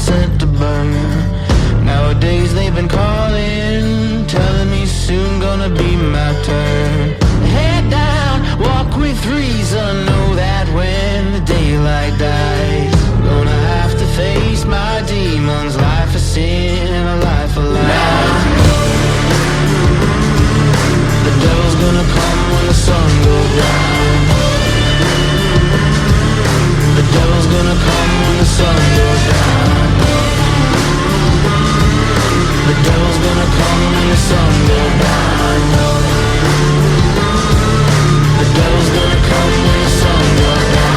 sent to burn. Nowadays they've been calling, telling me soon gonna be my turn. Head down, walk with reason, know that when the daylight dies, I'm gonna have to face my demons. Life of sin and a life of lies. The devil's gonna come when the sun goes down. The devil's gonna come when the sun goes down. The devil's gonna come when the sun goes down. The devil's gonna come when the sun goes down.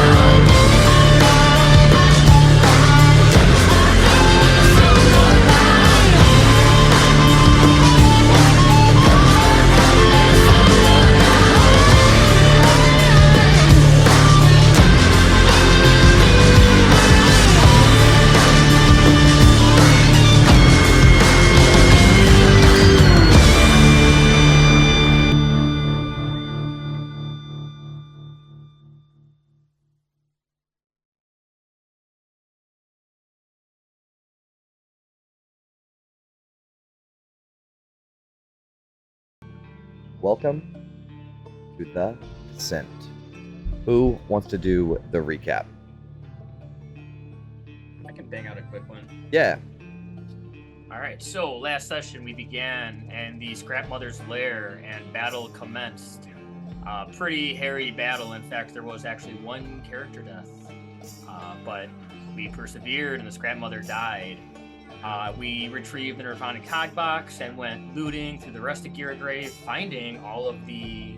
Welcome to The Descent. Who wants to do the recap? I can bang out a quick one. Yeah. Alright, so last session we began in the Scrap Mother's lair and battle commenced. Pretty hairy battle. In fact, there was actually one character death. But we persevered and the Scrap Mother died. We retrieved the Nirvana cog box and went looting through the rest of Grave, finding all of the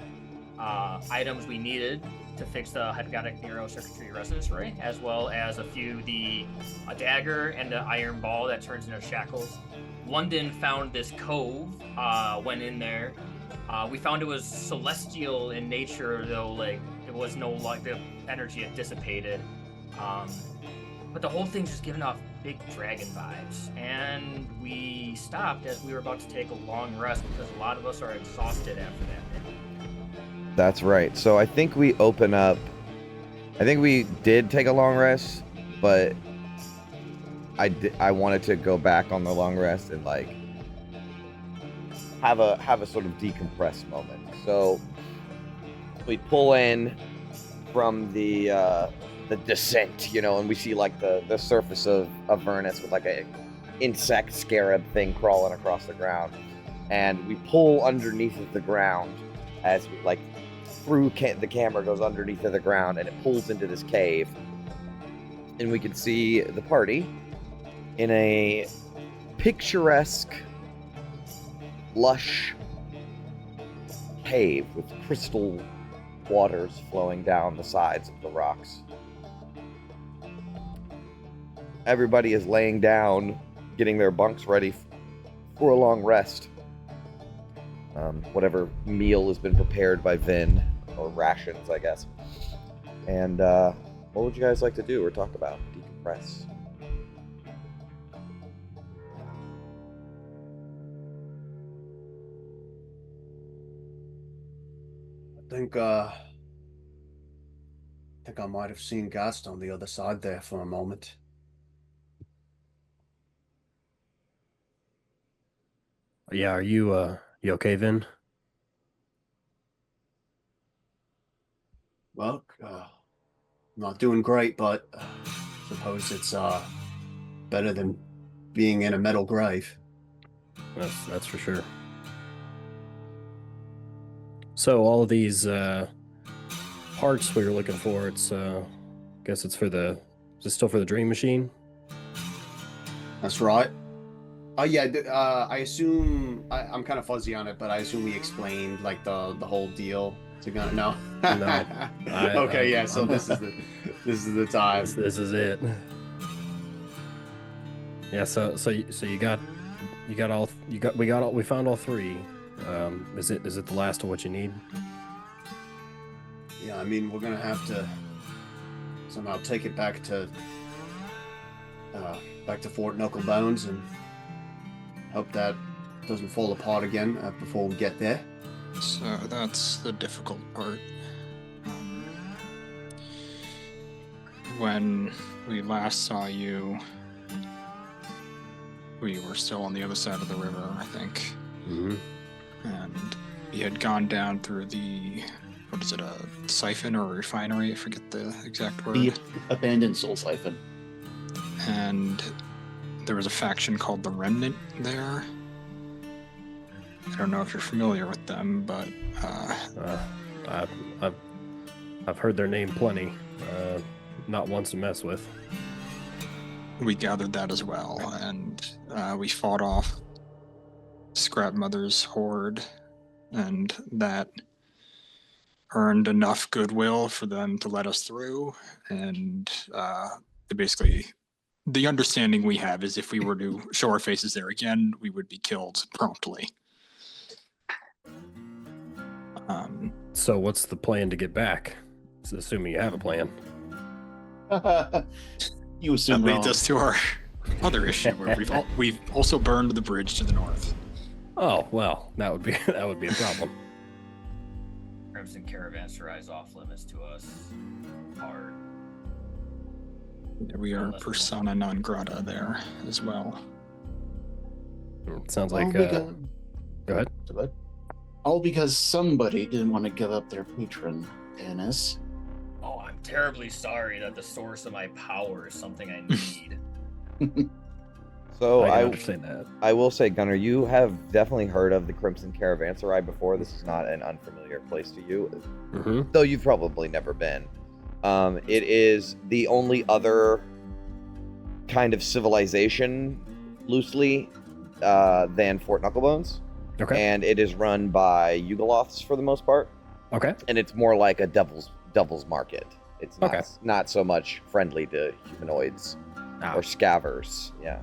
items we needed to fix the hypnagogic neurocircuitry resonance array, as well as a dagger and an iron ball that turns into shackles. London found this cove, went in there. We found it was celestial in nature, though, like it was no like the energy had dissipated. But the whole thing's just giving off big dragon vibes, and we stopped as we were about to take a long rest because a lot of us are exhausted after that day. That's right. So I think we open up. I think we did take a long rest, but I wanted to go back on the long rest and like have a sort of decompress moment. So we pull in from the descent, and we see like the surface of Avernus with like a insect scarab thing crawling across the ground, and we pull underneath of the ground as we like the camera goes underneath of the ground, and it pulls into this cave, and we can see the party in a picturesque, lush cave with crystal waters flowing down the sides of the rocks. Everybody is laying down, getting their bunks ready for a long rest. Whatever meal has been prepared by Vin, or rations, I guess. And what would you guys like to do or talk about? Decompress. I think I might have seen Gast on the other side there for a moment. Yeah, are you okay, Vin? Well, not doing great, but suppose it's better than being in a metal grave. That's for sure. So all of these parts we were looking for, it's guess it's for is it still for the dream machine? That's right. Yeah, I assume I'm kind of fuzzy on it, but I assume we explained like the whole deal to go. No. Okay, yeah. So this is the time. This is it. Yeah. So we found all three. Is it the last of what you need? Yeah, I mean we're gonna have to somehow take it back to Fort Knucklebones and hope that doesn't fall apart again before we get there. So that's the difficult part. When we last saw you, we were still on the other side of the river, I think. Mm-hmm. And he had gone down through the, what is it, a siphon or a refinery? I forget the exact word. The abandoned soul siphon. And there was a faction called the Remnant there. I don't know if you're familiar with them, but I've heard their name plenty. Not once to mess with. we gathered that as well, and we fought off Scrap Mother's horde, and that earned enough goodwill for them to let us through. And basically, the understanding we have is if we were to show our faces there again, we would be killed promptly. So what's the plan to get back? Assuming you have a plan. You That assume leads wrong. us to our other issue, where we've also burned the bridge to the north. Oh well, that would be a problem. Crimson Caravanserai is off limits to us. Hard. We are persona non grata there as well. Sounds All like. because, Go ahead. all because somebody didn't want to give up their patron, Dennis. Oh, I'm terribly sorry that the source of my power is something I need. So I I can understand that. I will say, Gunnar, you have definitely heard of the Crimson Caravanserai before. This is not an unfamiliar place to you, Mm-hmm. though you've probably never been. It is the only other kind of civilization, loosely, than Fort Knucklebones. Okay. And it is run by Yugoloths for the most part. Okay. And it's more like a devil's market. It's not, Okay. not so much friendly to humanoids Ah. or scavers. Yeah.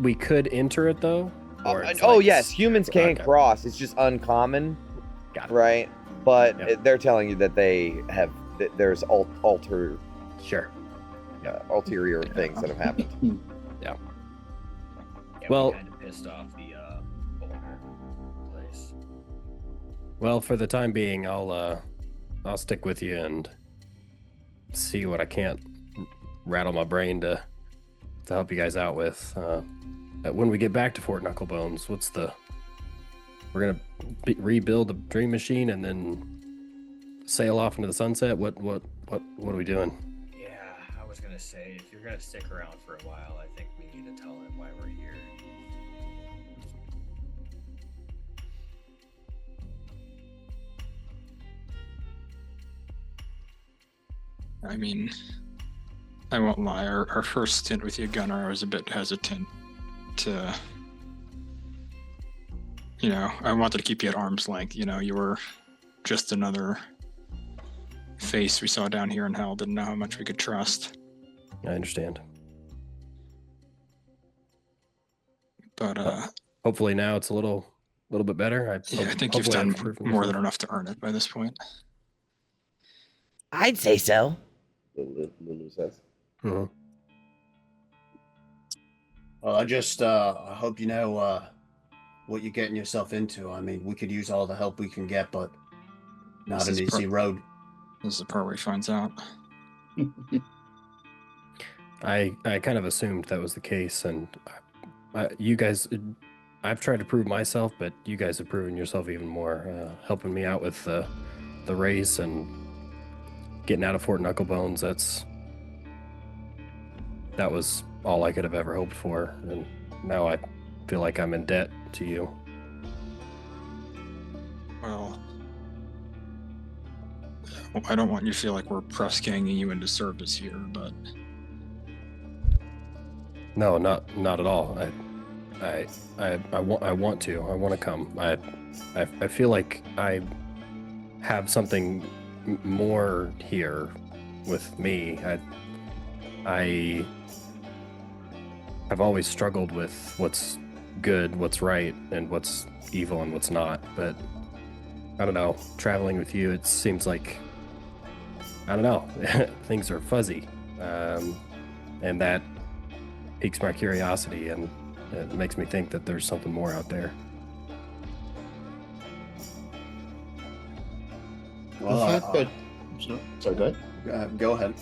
We could enter it though. Or it's Oh like- yes, humans can Okay. cross. It's just uncommon, Got it. right? But Yep. they're telling you that there's ulterior Sure. things that have happened. Yeah, Well- we kind of pissed off the owner place. Well, for the time being, I'll stick with you and see what I can't rattle my brain to help you guys out with. When we get back to Fort Knucklebones, we're gonna rebuild the dream machine and then sail off into the sunset. What are we doing? Yeah, I was gonna say, if you're gonna stick around for a while, I think we need to tell him why we're here. I mean, I won't lie, our first stint with you, Gunnar, I was a bit hesitant to, I wanted to keep you at arm's length. You were just another face we saw down here in hell, didn't know how much we could trust. I understand. But Hopefully now it's a little bit better. I think you've done more than enough to earn it by this point. I'd say so. Lulu says. Mm-hmm. Well, I hope you know what you're getting yourself into. I mean, we could use all the help we can get, but not This an is easy road. This is the part where he finds out. I kind of assumed that was the case, and you guys, I've tried to prove myself, but you guys have proven yourself even more, helping me out with the race and getting out of Fort Knucklebones. That was all I could have ever hoped for, and now I feel like I'm in debt to you. Well, I don't want you to feel like we're press ganging you into service here, but No, not at all. I want to come. I feel like I have something more here with me. I have always struggled with what's good, what's right, and what's evil and what's not. But I don't know. Traveling with you, it seems like, I don't know, things are fuzzy, and that piques my curiosity, and it makes me think that there's something more out there. Well, the fact that sorry, go ahead. Go ahead.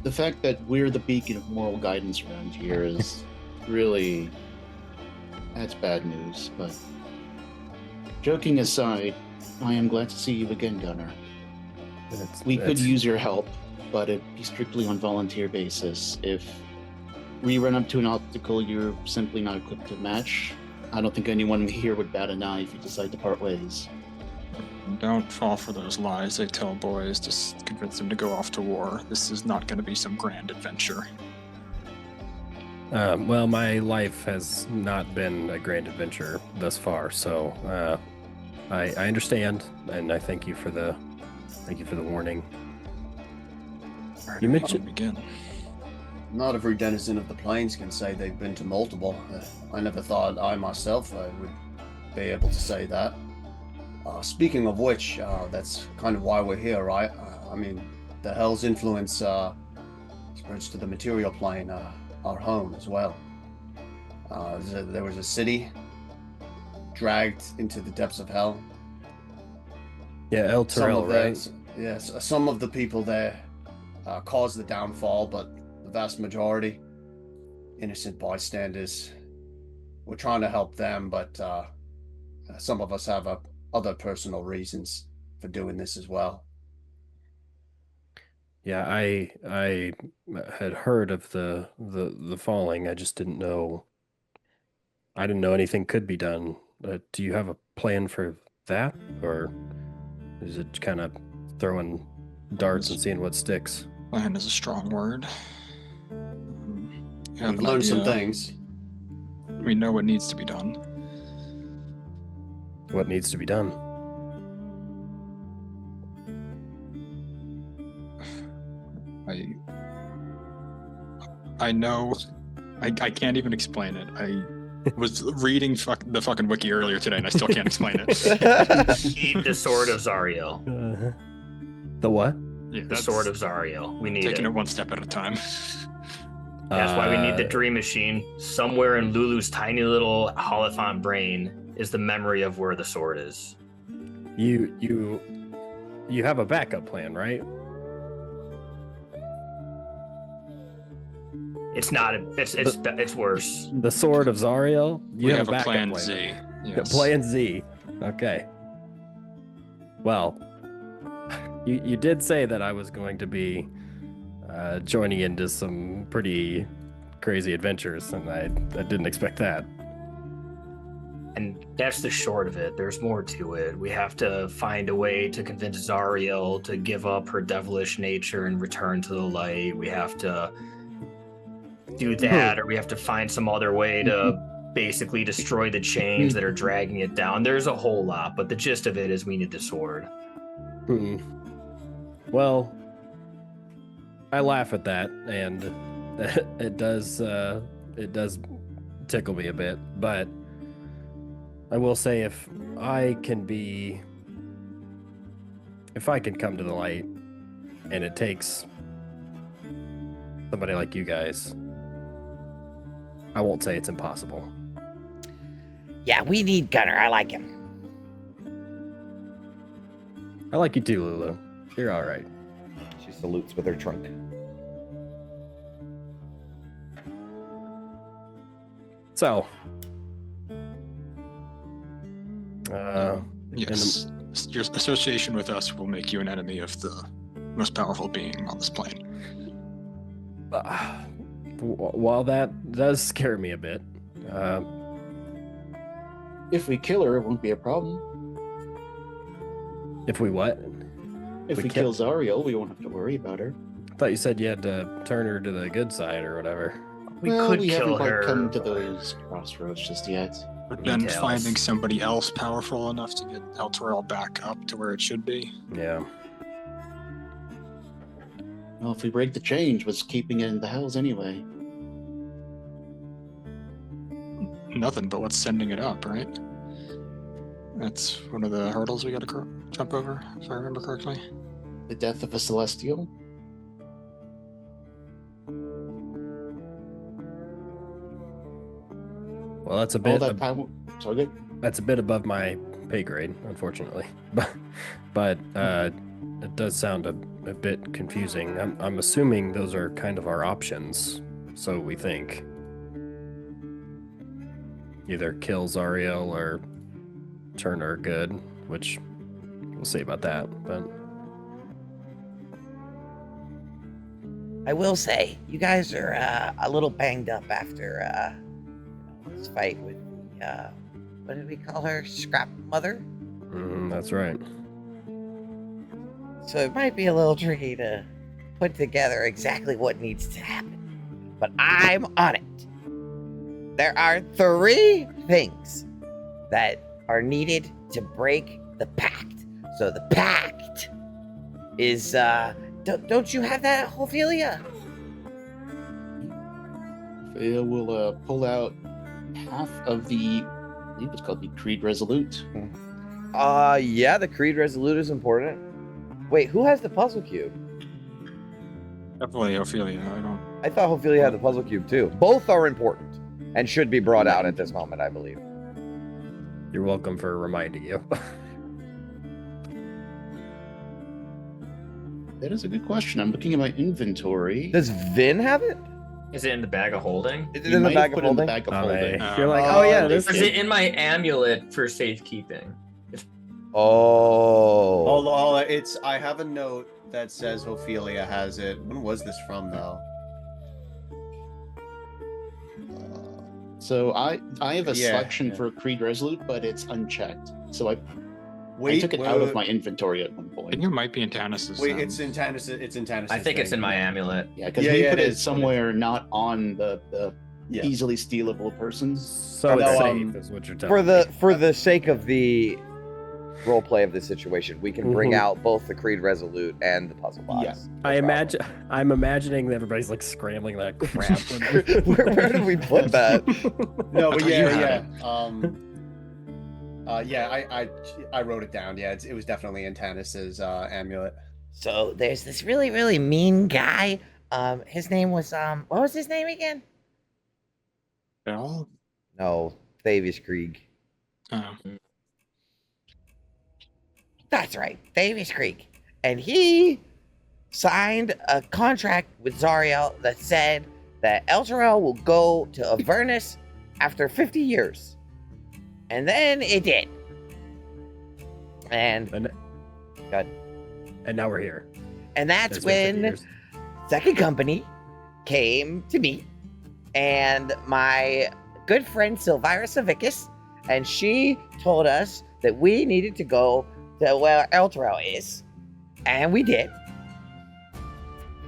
The fact that we're the beacon of moral guidance around here is really, that's bad news, but joking aside, I am glad to see you again, Gunnar. We could use your help, but it'd be strictly on volunteer basis. If we run up to an obstacle you're simply not equipped to match, I don't think anyone here would bat an eye if you decide to part ways. Don't fall for those lies they tell boys to convince them to go off to war. This is not going to be some grand adventure. Well, my life has not been a grand adventure thus far, so I understand, and I thank you for the warning. Alright, You mentioned- begin. Not every denizen of the plains can say they've been to multiple. I never thought I myself would be able to say that. Speaking of which, that's kind of why we're here, right? I mean, the hell's influence spreads to the material plane, our home as well. There was a city dragged into the depths of hell. Yeah, Elturel, right? Yes, some of the people there caused the downfall, but the vast majority, innocent bystanders. We're trying to help them, but some of us have other personal reasons for doing this as well. Yeah, I had heard of the falling. I just didn't know. I didn't know anything could be done. Do you have a plan for that, or is it kind of throwing darts and seeing what sticks? Plan is a strong word. We've learned some things. We know what needs to be done. What needs to be done? I know. I can't even explain it. I was reading the fucking wiki earlier today, and I still can't explain it. Need the sword of Zariel. The what? Yeah, The sword of Zariel. We need taking it. it one step at a time. That's why we need the dream machine. Somewhere in Lulu's tiny little holophon brain is the memory of where the sword is. You have a backup plan, right? It's not. It's worse. The sword of Zariel. We have a backup plan Z. Yes. Plan Z. Okay. Well, you did say that I was going to be joining into some pretty crazy adventures, and I didn't expect that. And that's the short of it. There's more to it. We have to find a way to convince Zariel to give up her devilish nature and return to the light. We have to do that, or we have to find some other way to basically destroy the chains that are dragging it down. There's a whole lot, but the gist of it is we need the sword. Well, I laugh at that, and it does tickle me a bit, but I will say if I can come to the light, and it takes somebody like you guys, I won't say it's impossible. Yeah, we need Gunnar. I like him. I like you too, Lulu. You're all right. She salutes with her trunk. So, Yes. Your association with us will make you an enemy of the most powerful being on this plane. while that does scare me a bit, If we kill her, it won't be a problem. if we what? If we kill Zariel, we won't have to worry about her. I thought you said you had to turn her to the good side or whatever. We well, could we kill haven't her. quite come to those crossroads just yet. But then Details. finding somebody else powerful enough to get Elturel back up to where it should be. Yeah. Well, if we break the change, what's keeping it in the hells anyway? Nothing but what's sending it up, right? That's one of the hurdles we gotta jump over, if I remember correctly. The death of a celestial? Well, that's a All bit. that power. So good. That's a bit above my pay grade, unfortunately. But it does sound a bit confusing. I'm assuming those are kind of our options, so we think. either kill Zariel or turn her good, which we'll see about that. But I will say, you guys are a little banged up after this fight with the, what did we call her? Scrap Mother? That's right. So it might be a little tricky to put together exactly what needs to happen. But I'm on it. There are 3 things that are needed to break the pact. So the pact is, don't you have that, Ophelia? Ophelia will pull out half of the, I believe it's called the Creed Resolute. Yeah, the Creed Resolute is important. Wait, who has the puzzle cube? Definitely Ophelia. I thought Ophelia had the puzzle cube too. Both are important and should be brought out at this moment, I believe. You're welcome for reminding you. That is a good question. I'm looking at my inventory. Does Vin have it? Is it in the bag of holding? Is it You in the might bag have of put it in the holding? bag of holding. You're like, oh yeah, this Or is it in my amulet for safekeeping? Oh. Hold on, I have a note that says Ophelia has it. When was this from, though? So I have a Yeah, selection yeah. for Creed Resolute, but it's unchecked. So I Wait, took it out of my inventory at one I point. think it might be in Tannis's. Wait, it's in Tannis. It's in Tannis. I think it's in my amulet. Yeah, because Yeah, we yeah, put it it is. somewhere not on the Yeah. easily stealable persons. so No, it's safe, is what you're telling For me. the sake of the role play of this situation, we can bring out both the Creed Resolute and the puzzle box. Yeah. I'm imagining that everybody's like scrambling that crap. Where did we put that? No, but You yeah, had yeah. I wrote it down. Yeah, it was definitely in Tannis's amulet. So there's this really, really mean guy. His name was what was his name again? Bell? No, Thavius Krieg. Oh. That's right, Thavius Krieg. And he signed a contract with Zariel that said that Elturel will go to Avernus after 50 years. And then it did. And And now we're here. and that's It's been 50 when years. Second Company came to me and my good friend Silvira Savicus, and she told us that we needed to go to where Elturel is, and we did.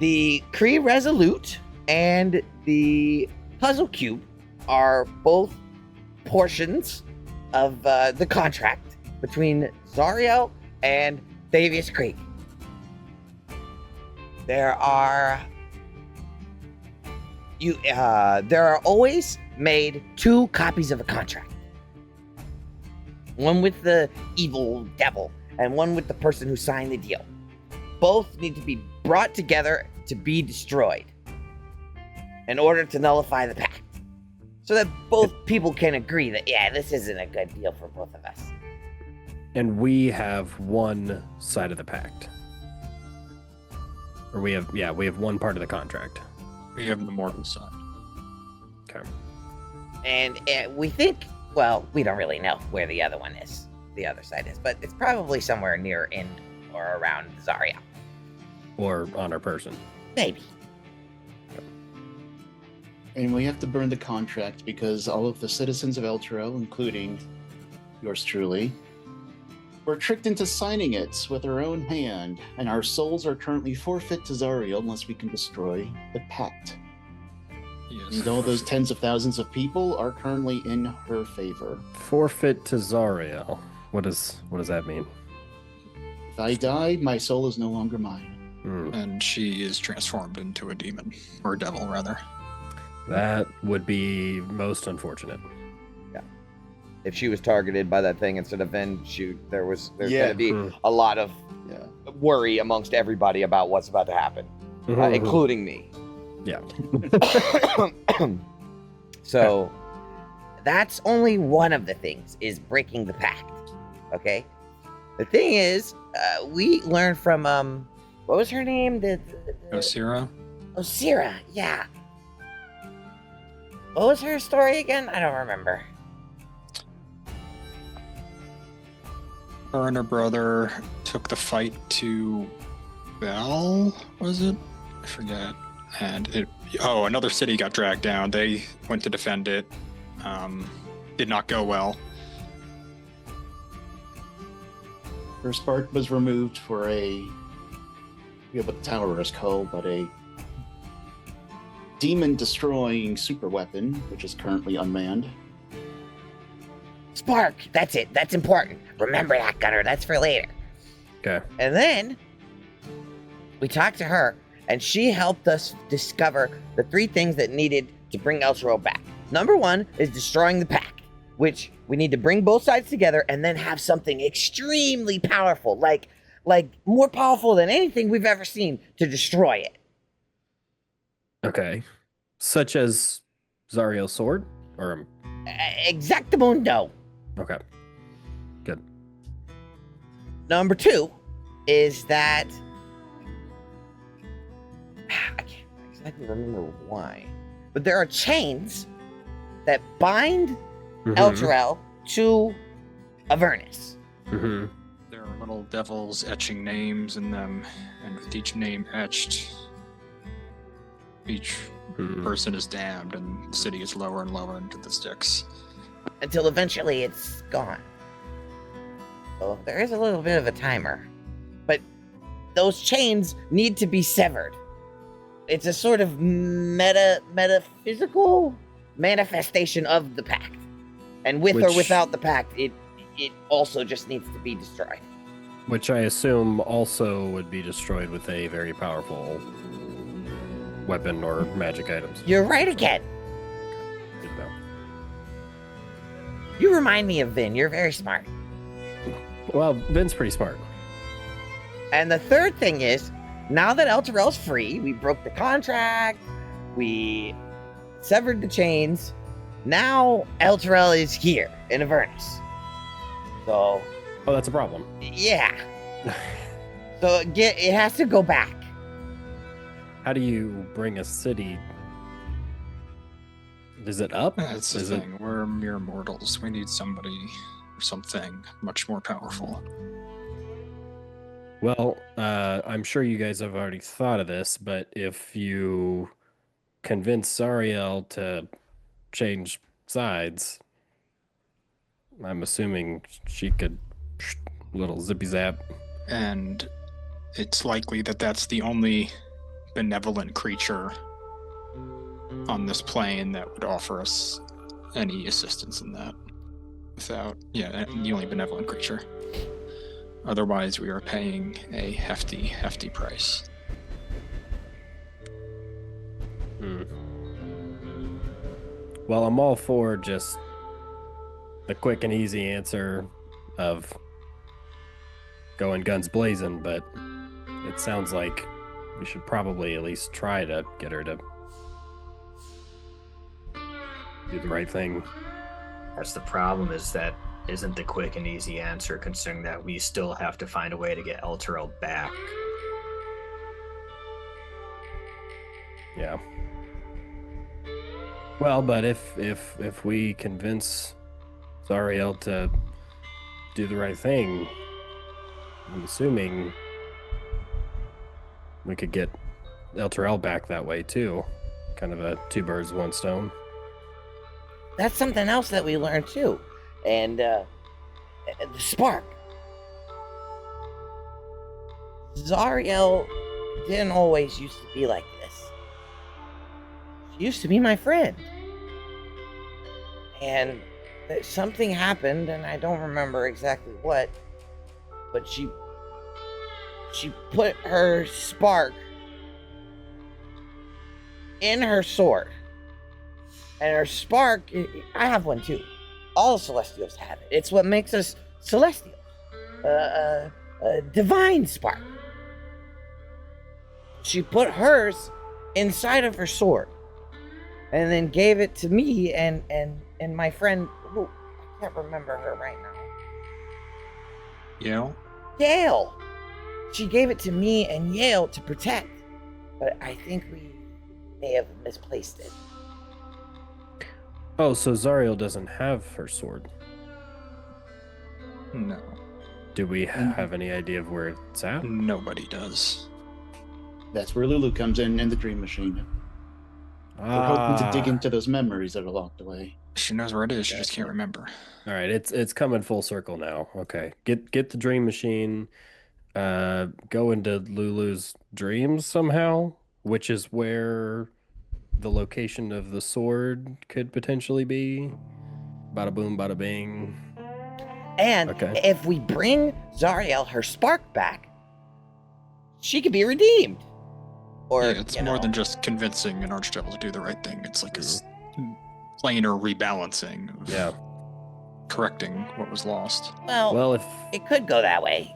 The Kree Resolute and the Puzzle Cube are both portions of the contract between Zariel and Thavius Krieg. There are always made 2 copies of a contract. One with the evil devil and one with the person who signed the deal. Both need to be brought together to be destroyed in order to nullify the pact. So that both people can agree that, yeah, this isn't a good deal for both of us. And we have one side of the pact. Or we have one part of the contract. We have the mortal side. Okay. And we think, well, we don't really know where the other one is, the other side is, but it's probably somewhere near in or around Zarya. Or on our person. Maybe. And we have to burn the contract because all of the citizens of Elturel, including yours truly, were tricked into signing it with our own hand, and our souls are currently forfeit to Zariel unless we can destroy the pact. Yes. And all those tens of thousands of people are currently in her favor. Forfeit to Zariel. What does that mean? If I die, my soul is no longer mine. And she is transformed into a demon. Or a devil, rather. That would be most unfortunate. If she was targeted by that thing instead of Vin, there's Yeah. going to be a lot of worry amongst everybody about what's about to happen, including me. Yeah. So that's only one of the things, is breaking the pact. Okay. The thing is, we learned from what was her name? Osira? Osira. Yeah. What was her story again? I don't remember. her and her brother took the fight to Bell, was it? I forget. And another city got dragged down. They went to defend it. Did not go well. Her spark was removed for I forget what the tower is called, but a demon-destroying super weapon, which is currently unmanned. Spark, that's it. That's important. Remember that, Gunner. That's for later. Okay. And then we talked to her, and she helped us discover the 3 things that needed to bring Elturel back. Number 1 is destroying the pact, which we need to bring both sides together and then have something extremely powerful, like more powerful than anything we've ever seen to destroy it. Okay. Such as Zariel's sword? Or Exactamundo. okay. Good. Number 2 is that I can't exactly remember why, but there are chains that bind Elturel to Avernus. Mm-hmm. There are little devils etching names in them, and with each name etched, each person is damned, and the city is lower and lower into the sticks. Until eventually it's gone. So there is a little bit of a timer. But those chains need to be severed. It's a sort of metaphysical manifestation of the pact. And with or without the pact, it also just needs to be destroyed. Which I assume also would be destroyed with a very powerful weapon or magic items. You're right again. Good to know. You remind me of Vin. You're very smart. Well, Vin's pretty smart. And the third thing is, now that Elturel's free, we broke the contract, we severed the chains, now Elturel is here in Avernus. So... Oh, that's a problem. Yeah. So it has to go back. How do you bring a city? Is it up? That's the Is thing. We're mere mortals. We need somebody or something much more powerful. Well, I'm sure you guys have already thought of this, but if you convince Zariel to change sides, I'm assuming she could little zippy zap. And it's likely that that's the only benevolent creature on this plane that would offer us any assistance in that. The only benevolent creature. Otherwise, we are paying a hefty, hefty price. Well, I'm all for just the quick and easy answer of going guns blazing, but it sounds like we should probably at least try to get her to do the right thing. That's the problem, is that isn't the quick and easy answer, considering that we still have to find a way to get Elturel back. Yeah. Well, but if we convince Zariel to do the right thing, I'm assuming we could get Elturel back that way too. Kind of a 2 birds, 1 stone. That's something else that we learned too. And the spark. Zariel didn't always used to be like this. She used to be my friend. And something happened, and I don't remember exactly what, but she put her spark in her sword. And her spark, I have one too. All Celestials have it. It's what makes us Celestials. A divine spark. She put hers inside of her sword. And then gave it to me and my friend, who I can't remember her right now. Yale. She gave it to me and Yale to protect. But I think we may have misplaced it. Oh, so Zariel doesn't have her sword. No. Do we have any idea of where it's at? Nobody does. That's where Lulu comes in the dream machine. We're hoping to dig into those memories that are locked away. She knows where it is. She just can't remember. All right, it's coming full circle now. Okay, get the dream machine. Go into Lulu's dreams somehow, which is where the location of the sword could potentially be. Bada boom, bada bing. And if we bring Zariel her spark back, she could be redeemed. Or yeah, it's more than just convincing an archdevil to do the right thing. It's like a plainer rebalancing of correcting what was lost. Well, if it could go that way.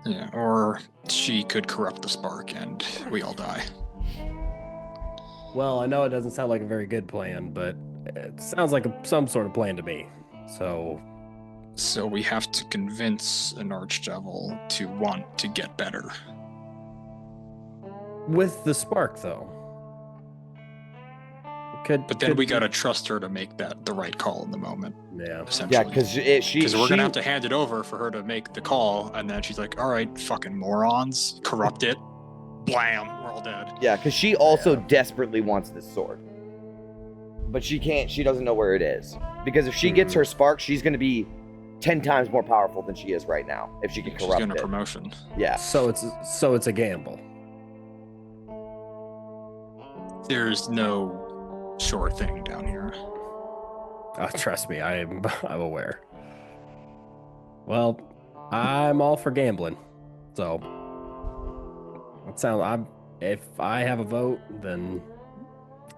Yeah, or she could corrupt the spark and we all die. Well, I know it doesn't sound like a very good plan, but it sounds like some sort of plan to me. So we have to convince an archdevil to want to get better. With the spark, though. But then we gotta trust her to make that the right call in the moment. Yeah. Essentially. Yeah, because we're gonna have to hand it over for her to make the call, and then she's like, "All right, fucking morons, corrupt it, blam, we're all dead." Yeah, because she also desperately wants this sword, but she can't. She doesn't know where it is, because if she gets her spark, she's gonna be 10 times more powerful than she is right now. If she can corrupt she's getting a it. promotion. Yeah. So it's a gamble. There's no sure thing down here. Oh, trust me, I'm aware. Well, I'm all for gambling. So if I have a vote, then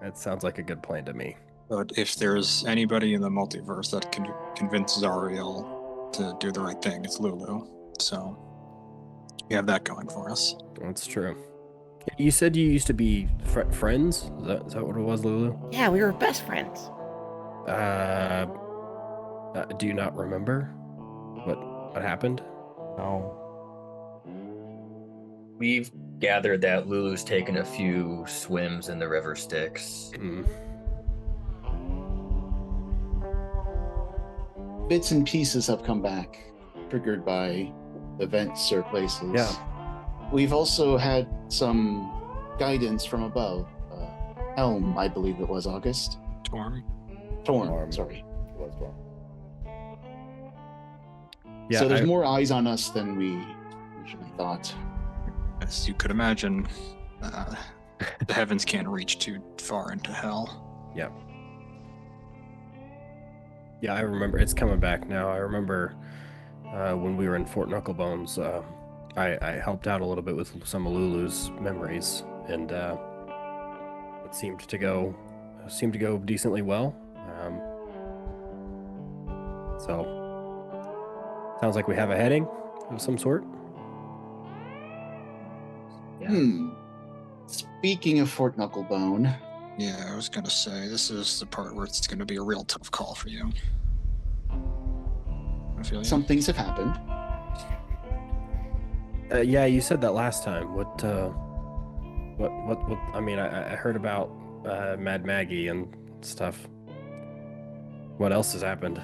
it sounds like a good plan to me. But if there's anybody in the multiverse that can convince Zariel to do the right thing, it's Lulu. So we have that going for us. That's true. You said you used to be friends? Is that what it was, Lulu? Yeah, we were best friends. Do you not remember what happened? No. We've gathered that Lulu's taken a few swims in the river Styx. Bits and pieces have come back, triggered by events or places. Yeah. We've also had some guidance from above. Helm, I believe it was August. Torm, sorry. It was Torm. Yeah, so there's more eyes on us than we usually thought. as you could imagine, the heavens can't reach too far into hell. Yeah. Yeah, I remember. It's coming back now. I remember when we were in Fort Knucklebones, I helped out a little bit with some of Lulu's memories, and it seemed to go decently well. So sounds like we have a heading of some sort. Yeah. Speaking of Fort Knucklebone. Yeah, I was gonna say, this is the part where it's gonna be a real tough call for you. I feel you. Some things have happened. Yeah, you said that last time. What? I mean, I heard about Mad Maggie and stuff. What else has happened?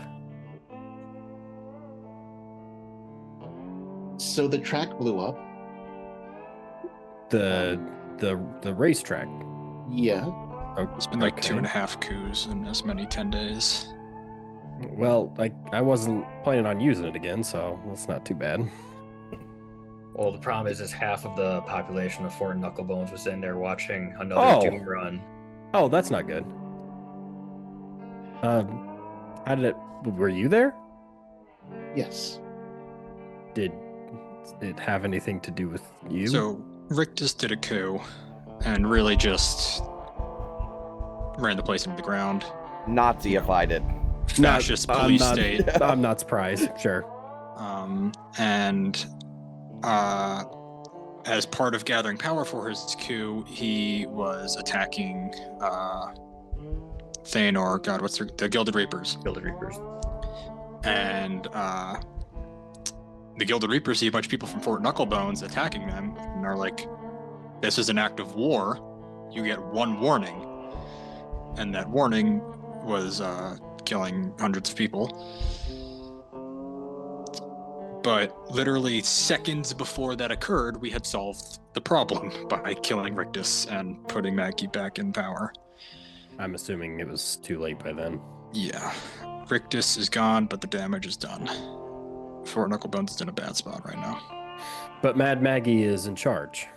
So the track blew up. The racetrack. Yeah. It's been like 2.5 coups in as many 10 days. Well, I wasn't planning on using it again, so that's not too bad. Well, the problem is half of the population of Fort Knucklebones was in there watching another Doom run. Oh, that's not good. How did it? Were you there? Yes. Did it have anything to do with you? So Rick just did a coup and really just ran the place into the ground. Nazified it. Fascist police state. I'm not surprised. Sure. And as part of gathering power for his coup, he was attacking Thanor. God, what's the Gilded Reapers? Gilded Reapers. And the Gilded Reapers see a bunch of people from Fort Knucklebones attacking them, and they're like, "This is an act of war. You get one warning." And that warning was killing hundreds of people. But literally seconds before that occurred, we had solved the problem by killing Rictus and putting Maggie back in power. I'm assuming it was too late by then. Yeah. Rictus is gone, but the damage is done. Fort Knucklebones is in a bad spot right now. But Mad Maggie is in charge.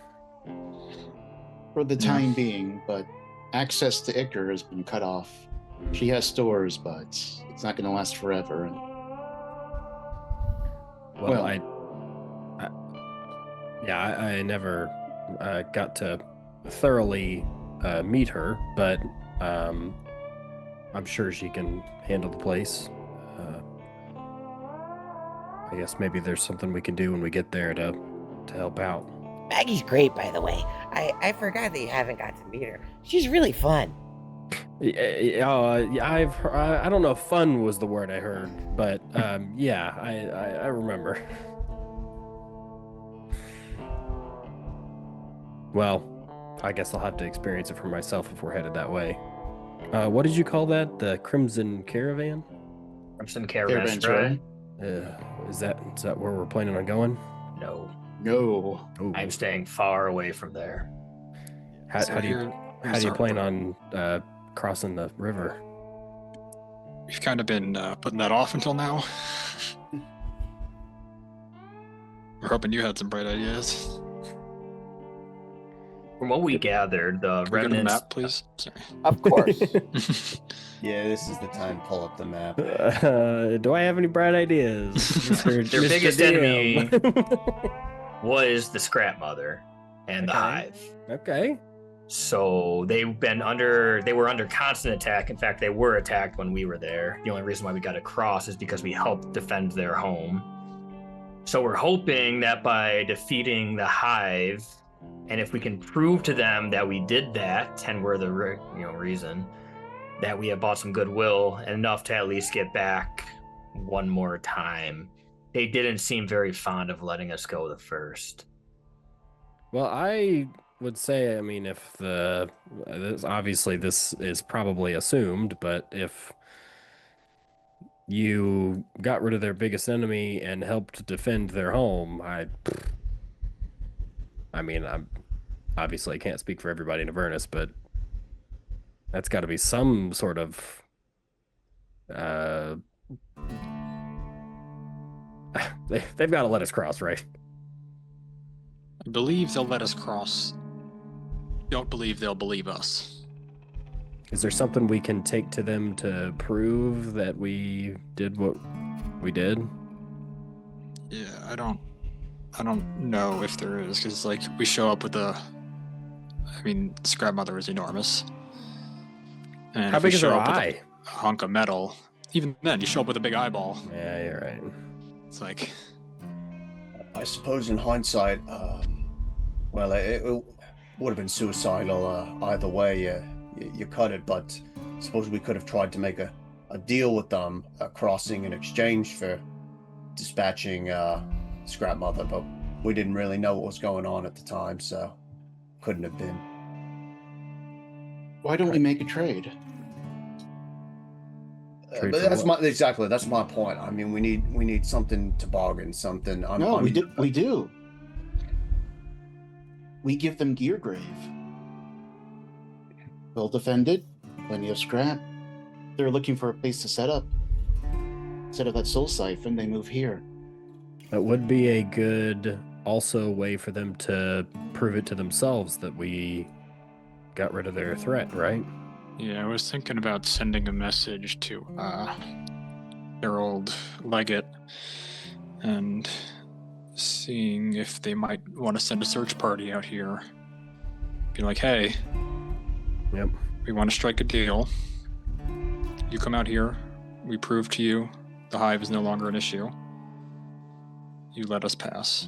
For the time being, but access to Icar has been cut off. She has stores, but it's not going to last forever. Well, I never got to thoroughly meet her, but I'm sure she can handle the place. I guess maybe there's something we can do when we get there to help out. Maggie's great, by the way. I forgot that you haven't got to meet her. She's really fun. I don't know if fun was the word I heard, but yeah, I remember. Well, I guess I'll have to experience it for myself if we're headed that way. What did you call that? The Crimson Caravan? Crimson Caravan, Is that where we're planning on going? No. No. Ooh. I'm staying far away from there. How do you plan on crossing the river? We've kind of been putting that off until now. We're hoping you had some bright ideas. From what we gathered, the Can we go to the remnants. map, please? Sorry. Of course. Yeah, this is the time to pull up the map. Do I have any bright ideas? Mr. Their Mr. biggest DM? enemy was the Scrap Mother and the Okay. Hive. Okay. So they were under constant attack. In fact, they were attacked when we were there. The only reason why we got across is because we helped defend their home. So we're hoping that by defeating the Hive, and if we can prove to them that we did that and we're the reason, that we have bought some goodwill, enough to at least get back one more time. They didn't seem very fond of letting us go the first. Well, I would say, I mean, if obviously this is probably assumed, but if you got rid of their biggest enemy and helped defend their home, I'm obviously I can't speak for everybody in Avernus, but that's got to be some sort of they've got to let us cross, right? I believe they'll let us cross. Don't believe they'll believe us. Is there something we can take to them to prove that we did what we did? Yeah, I don't know if there is, because like we show up with Scrap Mother is enormous. And How if we big is show her up with eye? a hunk of metal, even then you show up with a big eyeball. Yeah, you're right. It's like, I suppose in hindsight, it would have been suicidal either way. You cut it, but I suppose we could have tried to make a deal with them, a crossing in exchange for dispatching Scrap Mother, but we didn't really know what was going on at the time, so couldn't have been. Why don't we make a trade? Trade But for that's my point. I mean, we need something to bargain, something. We do. We give them Geargrave. They'll defend it. Plenty of scrap. They're looking for a place to set up. Instead of that soul siphon, they move here. That would be a good also way for them to prove it to themselves that we got rid of their threat, right? yeah, I was thinking about sending a message to their old legate and seeing if they might want to send a search party out here. Be like, hey, Yep. we want to strike a deal. You come out here, we prove to you the Hive is no longer an issue. You let us pass.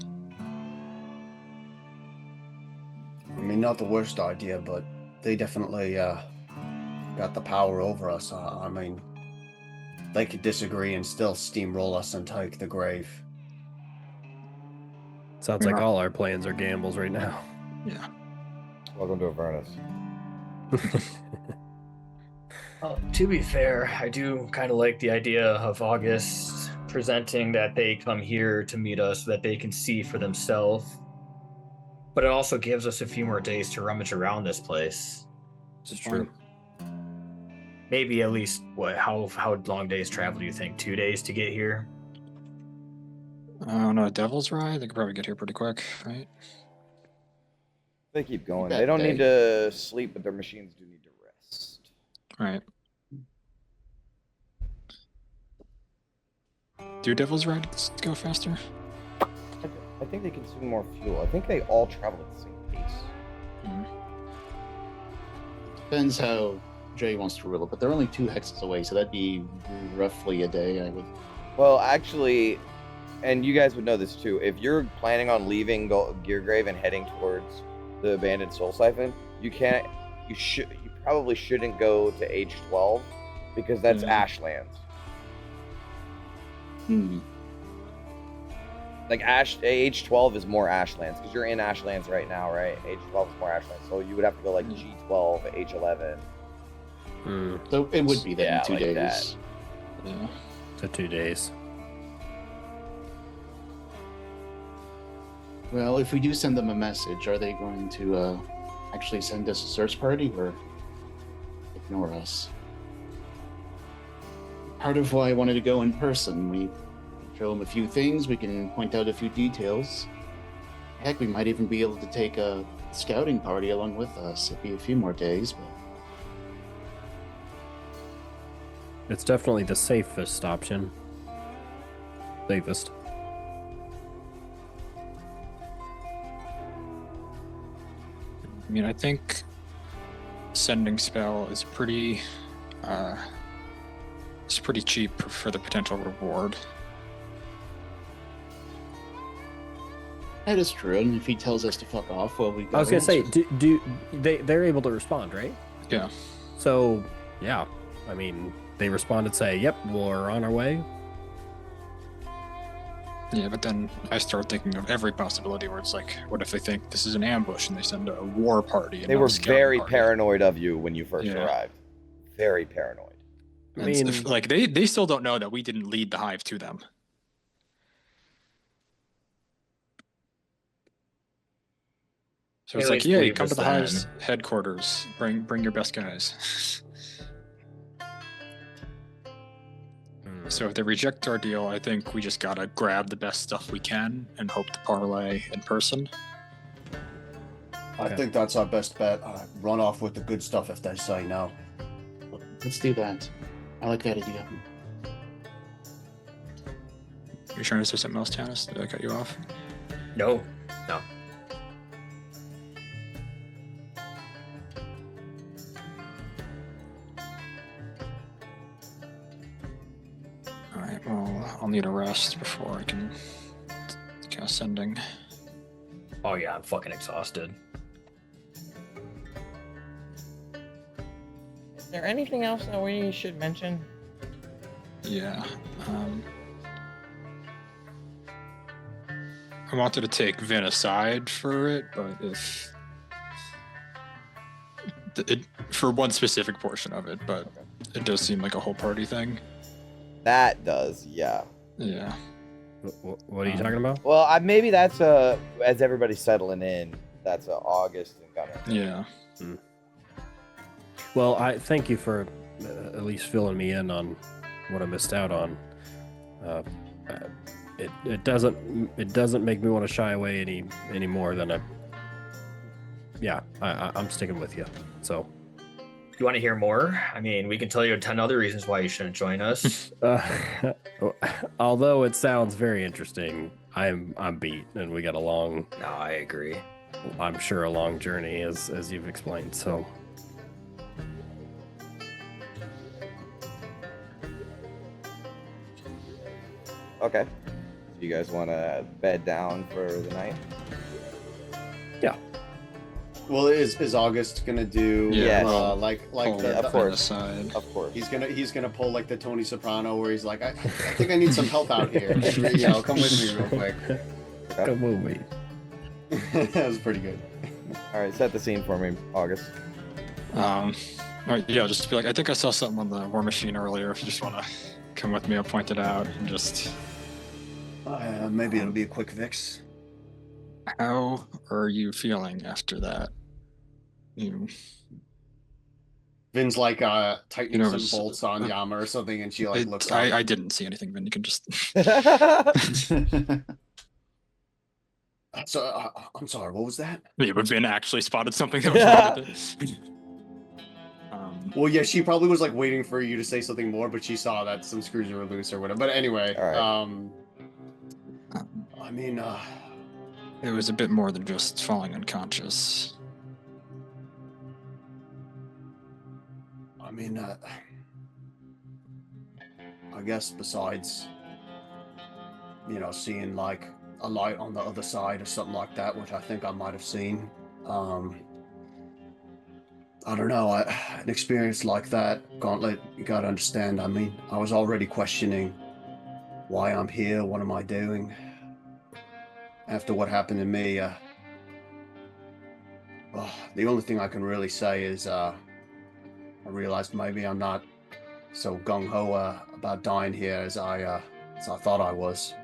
I mean, not the worst idea, but they definitely got the power over us. I mean, they could disagree and still steamroll us and take the grave. Sounds like all our plans are gambles right now. Yeah. Welcome to Avernus. To be fair, I do kind of like the idea of August presenting that they come here to meet us so that they can see for themselves. But it also gives us a few more days to rummage around this place. This is true. Maybe at least, how long days travel do you think? 2 days to get here? I don't know, Devil's Ride? They could probably get here pretty quick, right? They keep going. Bet They don't they- need to sleep, but their machines do need to rest. Right. Do Devil's Rides go faster? I think they consume more fuel. I think they all travel at the same pace. Depends how Jay wants to rule it, but they're only 2 hexes away, so that'd be roughly a day, I would. Well, actually, and you guys would know this too. If you're planning on leaving Geargrave and heading towards the abandoned Soul Siphon, you probably shouldn't go to Age 12 because that's Ashlands. Hmm. Like Age 12 is more Ashlands because you're in Ashlands right now, right? Age 12 is more Ashlands, so you would have to go like G12, H11. So it would be that Yeah, in 2 like days. that. Yeah. So 2 days. Well, if we do send them a message, are they going to actually send us a search party or ignore us? Part of why I wanted to go in person. We show them a few things, we can point out a few details. Heck, we might even be able to take a scouting party along with us. It'd be a few more days, but It's definitely the safest option. Safest. I mean, I think sending spell is pretty cheap for the potential reward. that is true. And if he tells us to fuck off, well, we go. I was gonna say, they're able to respond, right? Yeah. So yeah, I mean, they responded, say, "Yep, we're on our way." Yeah, but then I start thinking of every possibility where it's like, what if they think this is an ambush and they send a war party? And They not were a scouting very party? paranoid of you when you first Yeah. arrived. Very paranoid. I And mean, like they still don't know that we didn't lead the hive to them. So They it's at like, least yeah, you believe come to us the hive's then. headquarters. Bring your best guys. So if they reject our deal, I think we just gotta grab the best stuff we can and hope to parlay in person. I think that's our best bet. Run off with the good stuff if they say no. Let's do that. I like that idea. You're trying to say something else, Tannis? Did I cut you off? No. Alright, well, I'll need a rest before I can cast sending. Oh yeah, I'm fucking exhausted. Is there anything else that we should mention? Yeah. I wanted to take Vin aside for it, but if for one specific portion of it, but it does seem like a whole party thing. That does, yeah. Yeah. what are you talking about? Well, maybe that's as everybody's settling in, that's August and Gunner. Yeah. Well, I thank you for at least filling me in on what I missed out on. It doesn't make me want to shy away any more than I'm sticking with you. So, You want to hear more? I mean, we can tell you 10 other reasons why you shouldn't join us. although it sounds very interesting, I'm beat, and we got a long, No, I agree. I'm sure a long journey as you've explained. So, Okay. Do you guys want to bed down for the night? Well, is August gonna do? Yeah. Like Pull the, of Vin course. aside. Of course. he's gonna pull like the Tony Soprano where he's like, I think I need some help out here. You know, come with me real quick. come with me. That was pretty good. All right, set the scene for me, August. All right, yeah, just be like, I think I saw something on the war machine earlier. If you just want to come with me, I'll point it out, and just... Maybe it'll be a quick fix. How are you feeling after that? Vin's like tightening You know, some it's- bolts on Yama or something, and she like looks up. I didn't see anything, Vin. You can just... So I'm sorry. What was that? Yeah, but Vin actually spotted something that was wrong with it. Well, yeah, she probably was like waiting for you to say something more, but she saw that some screws were loose or whatever. But anyway, All right. I mean, It was a bit more than just falling unconscious. I guess besides, seeing like a light on the other side or something like that, which I think I might have seen. I don't know. An experience like that, Gauntlet, you gotta understand. I mean, I was already questioning why I'm here. What am I doing? After what happened to me, the only thing I can really say is I realized maybe I'm not so gung-ho about dying here as I thought I was.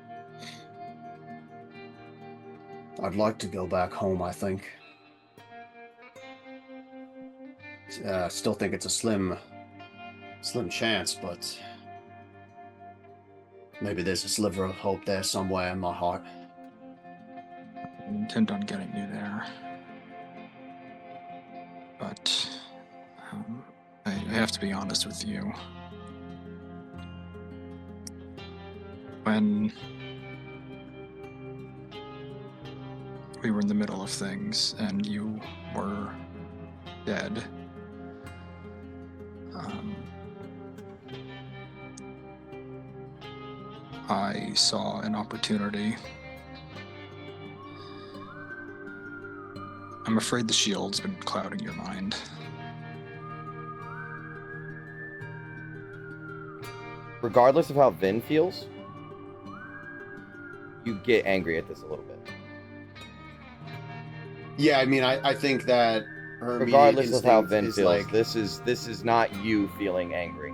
I'd like to go back home, I think. Still think it's a slim chance, but maybe there's a sliver of hope there somewhere in my heart. I intend on getting you there. But I have to be honest with you. When we were in the middle of things and you were dead, I saw an opportunity. I'm afraid the shield's been clouding your mind. Regardless of how Vin feels, you get angry at this a little bit. Yeah, I mean, I think that her Regardless of how immediate Vin instinct feels, is like, this is not you feeling angry.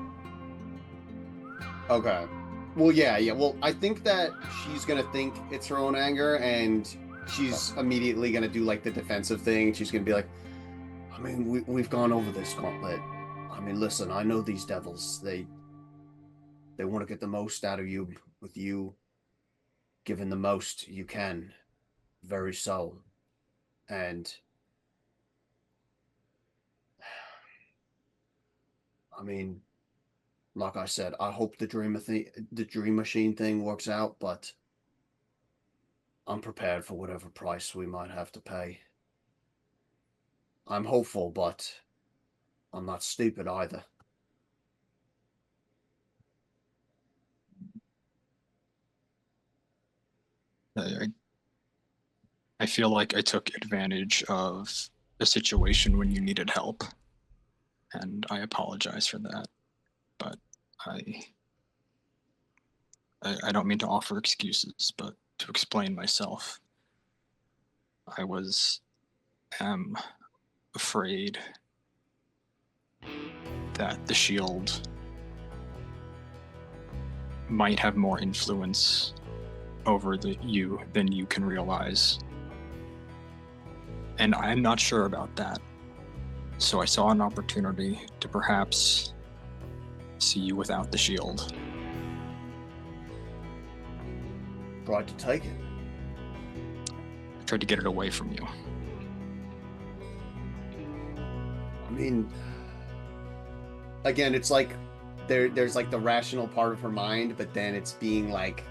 okay. Well, yeah. Well, I think that she's gonna think it's her own anger, and she's immediately gonna do like the defensive thing. She's gonna be like, I mean, we've gone over this, Gauntlet. I mean, listen, I know these devils. They want to get the most out of you, with you given the most you can. Very so. And I mean, like I said, I hope the dream machine thing works out, but I'm prepared for whatever price we might have to pay. I'm hopeful, but I'm not stupid either. I feel like I took advantage of a situation when you needed help, and I apologize for that. But I don't mean to offer excuses, but to explain myself. I am afraid that the shield might have more influence over you than you can realize. And I'm not sure about that. So I saw an opportunity to perhaps see you without the shield. Tried to take it. I tried to get it away from you. I mean, again, it's like there's like the rational part of her mind, but then it's being like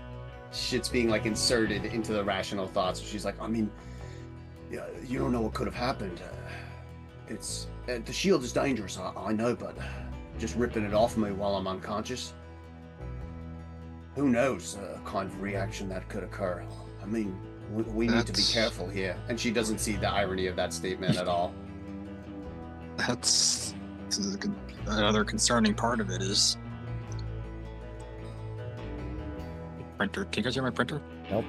shit's being like inserted into the rational thoughts. She's like, I mean, yeah, you don't know what could have happened. It's the shield is dangerous. I know, but just ripping it off me while I'm unconscious. Who knows kind of reaction that could occur. I mean, we need to be careful here. And she doesn't see the irony of that statement at all. That's another concerning part of it is printer. Can you guys hear my printer? Nope.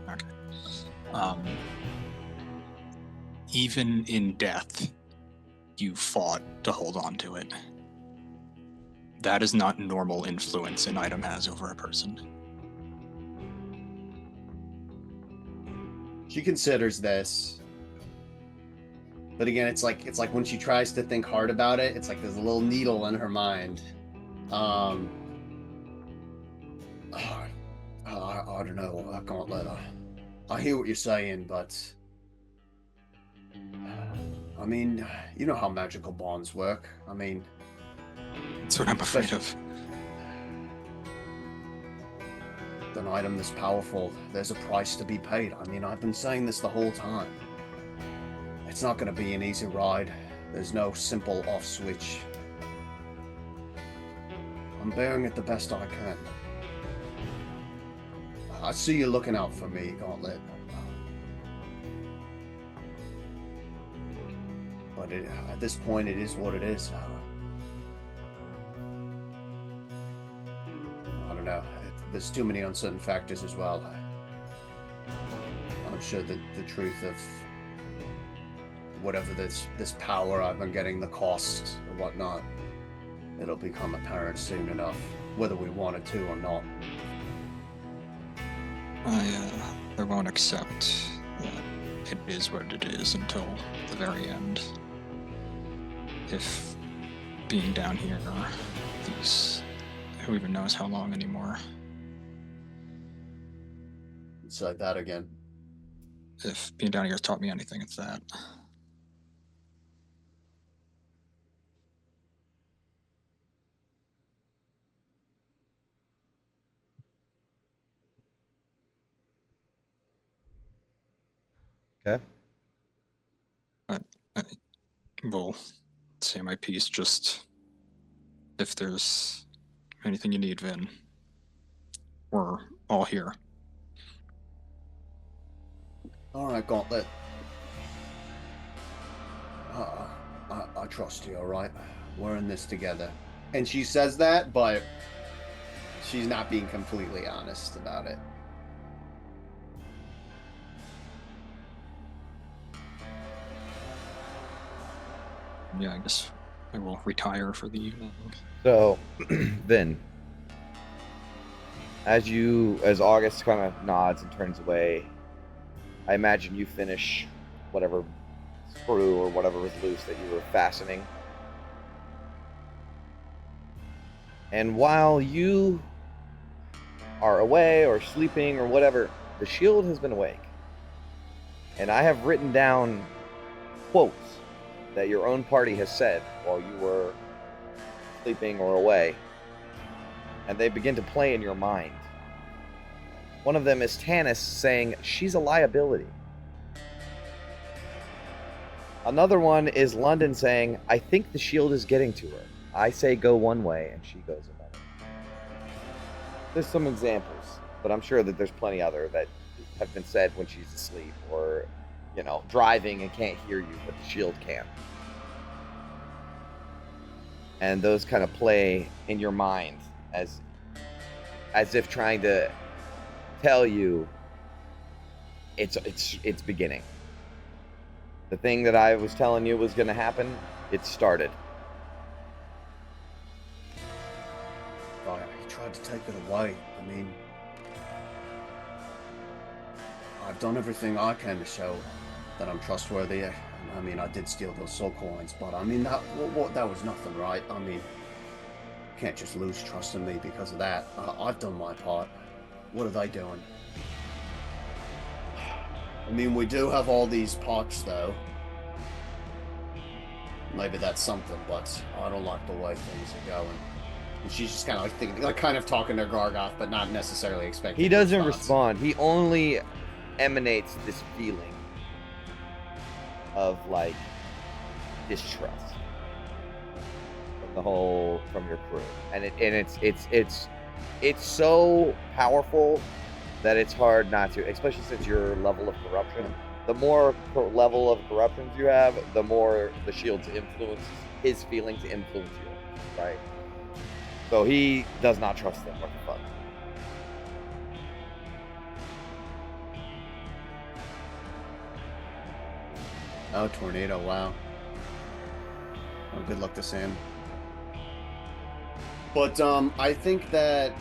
Okay. Even in death, you fought to hold on to it. that is not normal influence an item has over a person. She considers this, but again, it's like when she tries to think hard about it, it's like there's a little needle in her mind. I don't know. I can't let her. I hear what you're saying, but I mean, you know how magical bonds work. I mean, that's what I'm afraid of. An item this powerful, there's a price to be paid. I mean, I've been saying this the whole time. It's not going to be an easy ride. There's no simple off switch. I'm bearing it the best I can. I see you looking out for me, Gauntlet. But at this point, it is what it is. I don't know. There's too many uncertain factors as well. I'm sure that the truth of whatever this power I've been getting, the cost or whatnot, it'll become apparent soon enough, whether we want it to or not. I won't accept that it is what it is until the very end. If being down here, these, who even knows how long anymore. Say that again. If being down here has taught me anything, it's that. Okay. I will say my piece, just if there's anything you need, Vin, we're all here. Alright, Gauntlet. I trust you, alright? We're in this together. And she says that, but she's not being completely honest about it. Yeah, I guess I will retire for the evening. So, then, as August kind of nods and turns away, I imagine you finish whatever screw or whatever was loose that you were fastening. And while you are away or sleeping or whatever, the shield has been awake. And I have written down quotes that your own party has said while you were sleeping or away. And they begin to play in your mind. One of them is Tanis saying, "She's a liability." Another one is London saying, "I think the shield is getting to her. I say go one way and she goes another." There's some examples, but I'm sure that there's plenty other that have been said when she's asleep or, driving and can't hear you, but the shield can. And those kind of play in your mind as if trying to tell you it's beginning. The thing that I was telling you was going to happen, it started. He tried to take it away. I mean, I've done everything I can to show that I'm trustworthy. I mean, I did steal those soul coins, but I mean, that was nothing, right? I mean, you can't just lose trust in me because of that. I've done my part. What are they doing? I mean, we do have all these pots, though. Maybe that's something, but I don't like the way things are going. And she's just kind of like thinking, like kind of talking to Gargoth, but not necessarily expecting. He doesn't respond. He only emanates this feeling of like distrust from your crew, and it's so powerful that it's hard not to, especially since your level of corruption. The more level of corruptions you have, the more the shield's influence, his feelings influence you, right? So he does not trust them. What the fuck? Oh, tornado! Wow. Oh, good luck to Sam. But I think that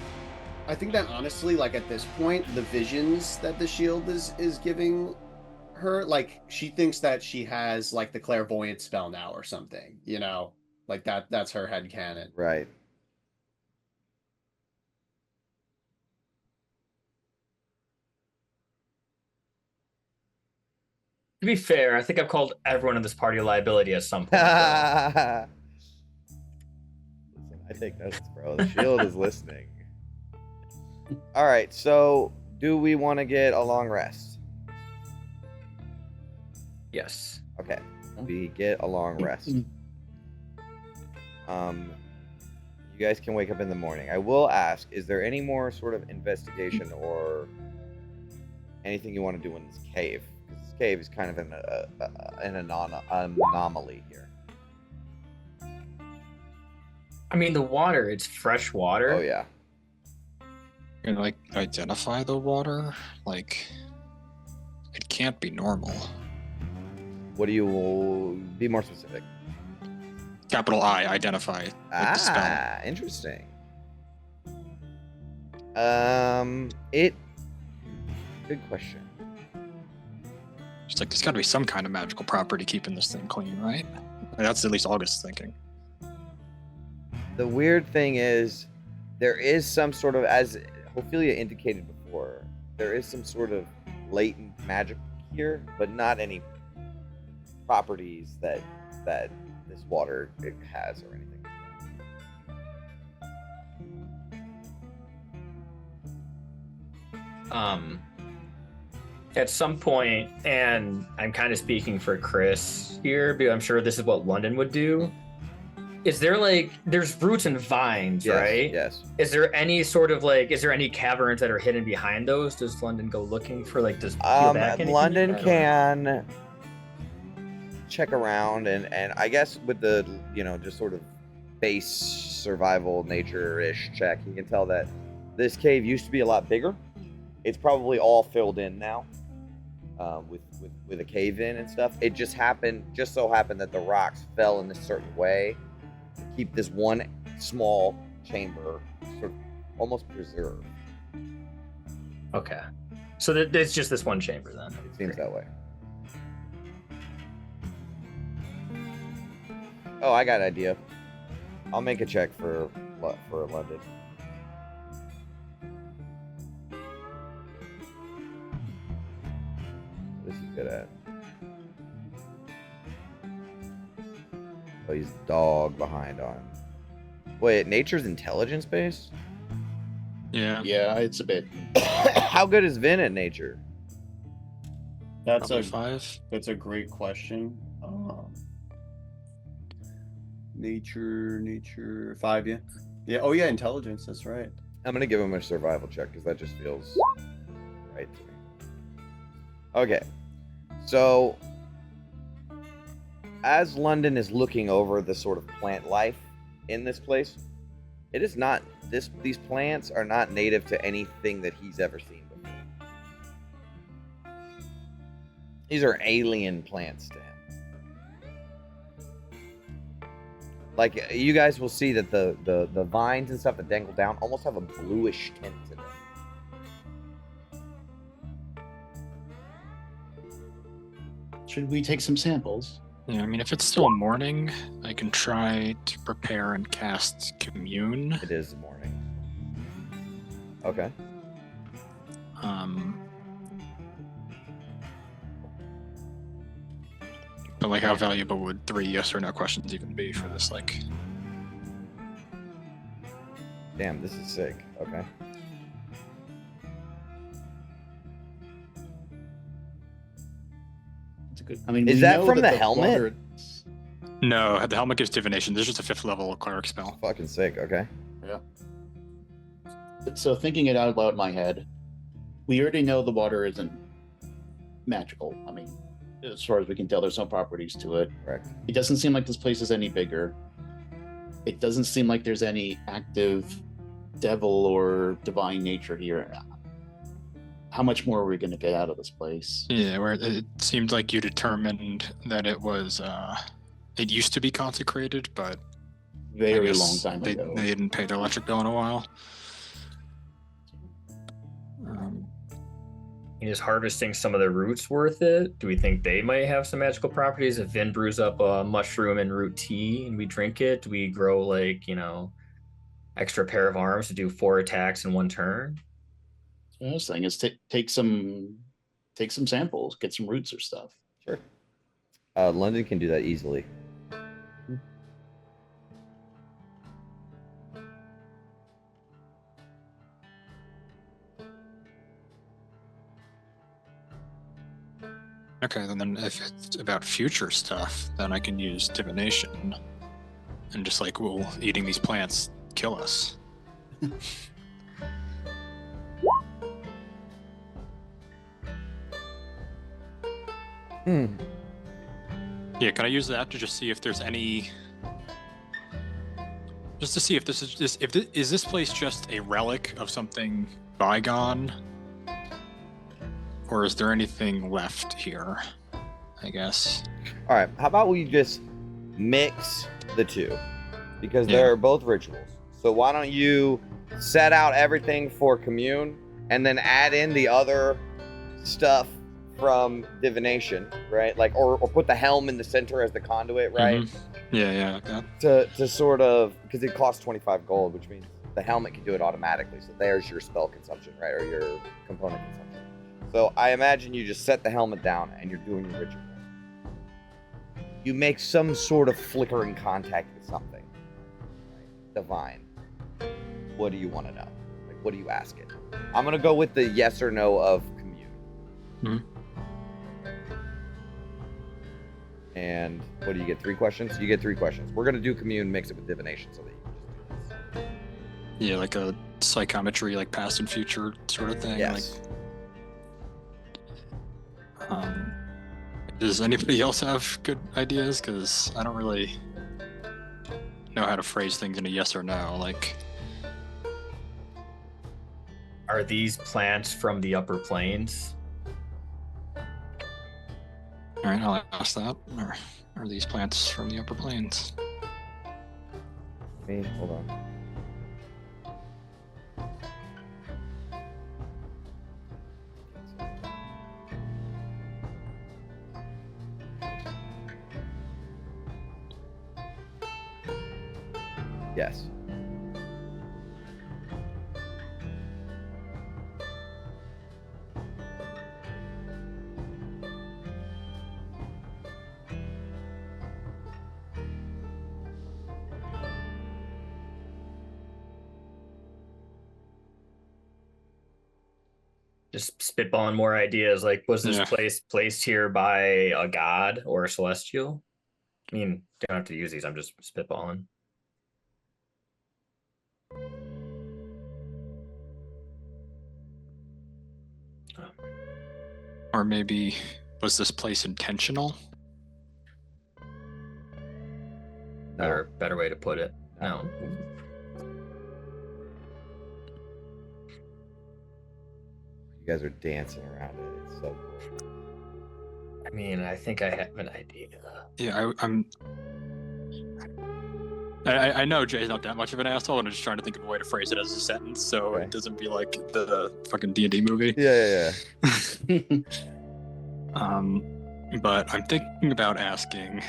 honestly, like at this point, the visions that the shield is giving her, like she thinks that she has like the clairvoyant spell now or something, you know, like that's her headcanon. Right. To be fair, I think I've called everyone in this party a liability at some point. though. Listen, I take notes, bro. The shield is listening. All right, so do we want to get a long rest? Yes. Okay, we get a long rest. You guys can wake up in the morning. I will ask, is there any more sort of investigation or anything you want to do in this cave? Because this cave is kind of an anomaly here. I mean, the water, it's fresh water. Oh, yeah. You're like identify the water? Like, it can't be normal. What do you... Be more specific. Capital I, identify. Like the spell. Interesting. Good question. It's like, there's got to be some kind of magical property keeping this thing clean, right? And that's at least August's thinking. The weird thing is, there is some sort of, as Ophelia indicated before, there is some sort of latent magic here, but not any properties that this water has or anything. At some point, and I'm kind of speaking for Chris here, but I'm sure this is what London would do. Is there like, there's roots and vines, Yes, right? yes. Is there any sort of like, is there any caverns that are hidden behind those? Does London go looking for like, does peel back anything? London Or- can check around and I guess with the, just sort of base survival nature-ish check, you can tell that this cave used to be a lot bigger. It's probably all filled in now, with a cave in and stuff. It just so happened that the rocks fell in a certain way to keep this one small chamber sort of almost preserved. Okay. So it's just this one chamber then. It seems that way. Oh, I got an idea. I'll make a check for London. What is he good at? Oh, he's dog behind on. Wait, nature's intelligence based? Yeah. Yeah, it's a bit. How good is Vin at nature? That's Probably a 5. That's a great question. Nature 5, yeah. Yeah. Oh yeah, intelligence. That's right. I'm gonna give him a survival check because that just feels right to me. Okay, so as London is looking over the sort of plant life in this place, it is not these plants are not native to anything that he's ever seen before. These are alien plants to him. Like, you guys will see that the vines and stuff that dangle down almost have a bluish tint to them. Should we take some samples? Yeah, I mean, if it's still morning, I can try to prepare and cast Commune. It is morning. Okay. But like, how valuable would 3 yes or no questions even be for this? Like, Damn, this is sick. Okay. It's a good. I mean, Is we that know from the the helmet? water- no, the helmet gives divination. This is just a 5th level cleric spell. Fucking sick. Okay. So thinking it out loud in my head, we already know the water isn't magical. I mean, as far as we can tell, there's no properties to it. Correct. It doesn't seem like this place is any bigger. It doesn't seem like there's any active devil or divine nature here. How much more are we going to get out of this place? Yeah, where it seemed like you determined that it was, it used to be consecrated, but very long guess time ago. They didn't pay their electric bill in a while. Is harvesting some of the roots worth it? Do we think they might have some magical properties? If Vin brews up a mushroom and root tea and we drink it, do we grow like, extra pair of arms to do 4 attacks in 1 turn? The first thing is take some samples, get some roots or stuff. Sure. London can do that easily. Okay, then if it's about future stuff, then I can use divination, and just like, will eating these plants kill us? Yeah, can I use that to just see if there's any? Just to see if is this place just a relic of something bygone? Or is there anything left here? I guess. All right. How about we just mix the two, because they're both rituals. So why don't you set out everything for commune, and then add in the other stuff from divination, right? Like, or put the helm in the center as the conduit, right? Mm-hmm. Yeah, like that. To sort of, because it costs 25 gold, which means the helmet can do it automatically. So there's your spell consumption, right, or your component consumption. So I imagine you just set the helmet down and you're doing your ritual. You make some sort of flickering contact with something, right? Divine. What do you want to know? Like, what do you ask it? I'm gonna go with the yes or no of commune. Mm-hmm. And what do you get? 3 questions? You get 3 questions. We're gonna do commune, mix it with divination, so that you can just do this. Yeah, like a psychometry, like past and future sort of thing. Yes. Like, does anybody else have good ideas? Because I don't really know how to phrase things in a yes or no. Like, Are these plants from the upper planes? all right, I'll ask that. Or are these plants from the upper planes? Hold on. Yes. Just spitballing more ideas. Like, was this place placed here by a god or a celestial? I mean, don't have to use these. I'm just spitballing. Or maybe, was this place intentional? Better way to put it. No. You guys are dancing around it. It's so cool. I mean, I think I have an idea. Yeah, I know Jay's not that much of an asshole, and I'm just trying to think of a way to phrase it as a sentence so it doesn't be like the fucking D&D movie. Yeah. But I'm thinking about asking,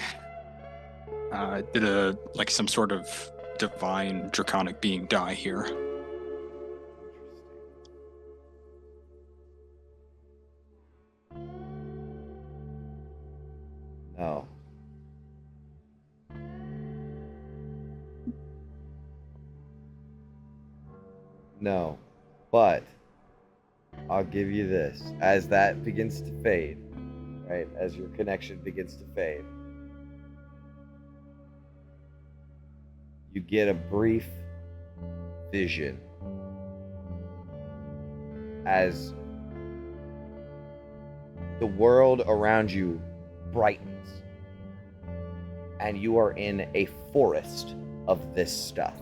did some sort of divine draconic being die here? No. No, but I'll give you this. As that begins to fade, right? As your connection begins to fade, you get a brief vision as the world around you brightens and you are in a forest of this stuff,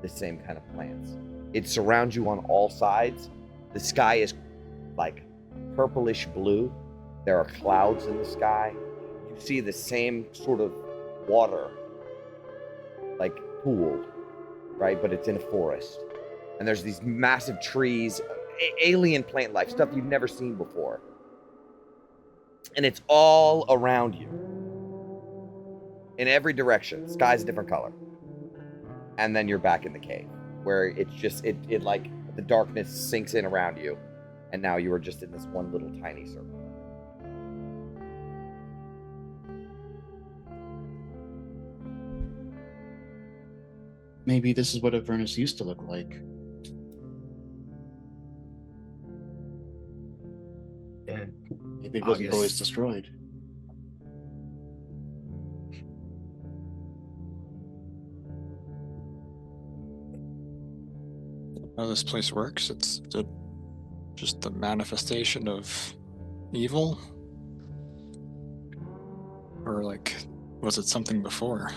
the same kind of plants. It surrounds you on all sides. The sky is like purplish blue. There are clouds in the sky. You see the same sort of water, like pool, right? But it's in a forest. And there's these massive trees, alien plant life, stuff you've never seen before. And it's all around you. In every direction. Sky's a different color. And then you're back in the cave, where it's just, it like, the darkness sinks in around you. And now you are just in this one little tiny circle. Maybe this is what Avernus used to look like. Yeah. Maybe it wasn't always destroyed. How this place works, it's just the manifestation of evil? Or like, was it something before?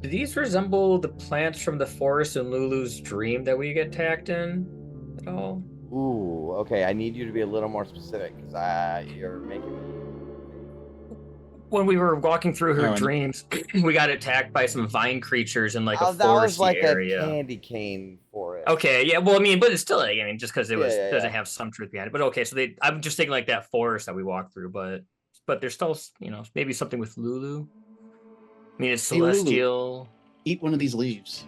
Do these resemble the plants from the forest in Lulu's dream that we get attacked in at all? Ooh, okay. I need you to be a little more specific, because you're making me... When we were walking through her dreams, we got attacked by some vine creatures in like a that was foresty like area. a candy cane forest. Okay, yeah, well, I mean, but it's still like, I mean, just because it was doesn't Yeah. have some truth behind it. But okay, so I'm just thinking like that forest that we walked through, but there's still, you know, maybe something with Lulu. I mean, it's Hey, Lulu, celestial. eat one of these leaves.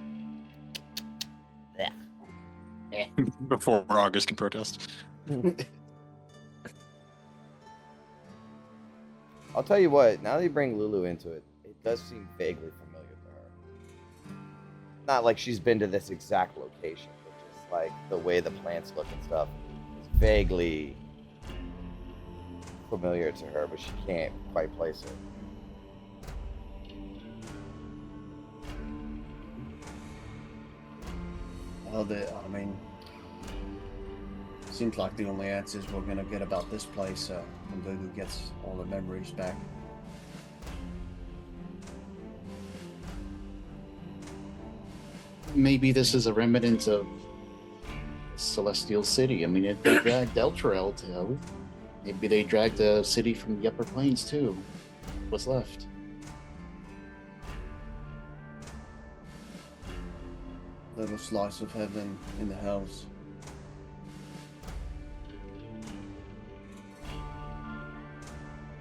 Before August can protest. I'll tell you what, now that you bring Lulu into it, it does seem vaguely familiar to her. Not like she's been to this exact location, but just like the way the plants look and stuff is vaguely familiar to her, but she can't quite place it. Well, I mean, seems like the only answers we're gonna get about this place when Lulu gets all the memories back. Maybe this is a remnant of Celestial City. I mean, if they dragged Elturel to, maybe they dragged a city from the upper plains too. What's left? Little slice of heaven in the hells.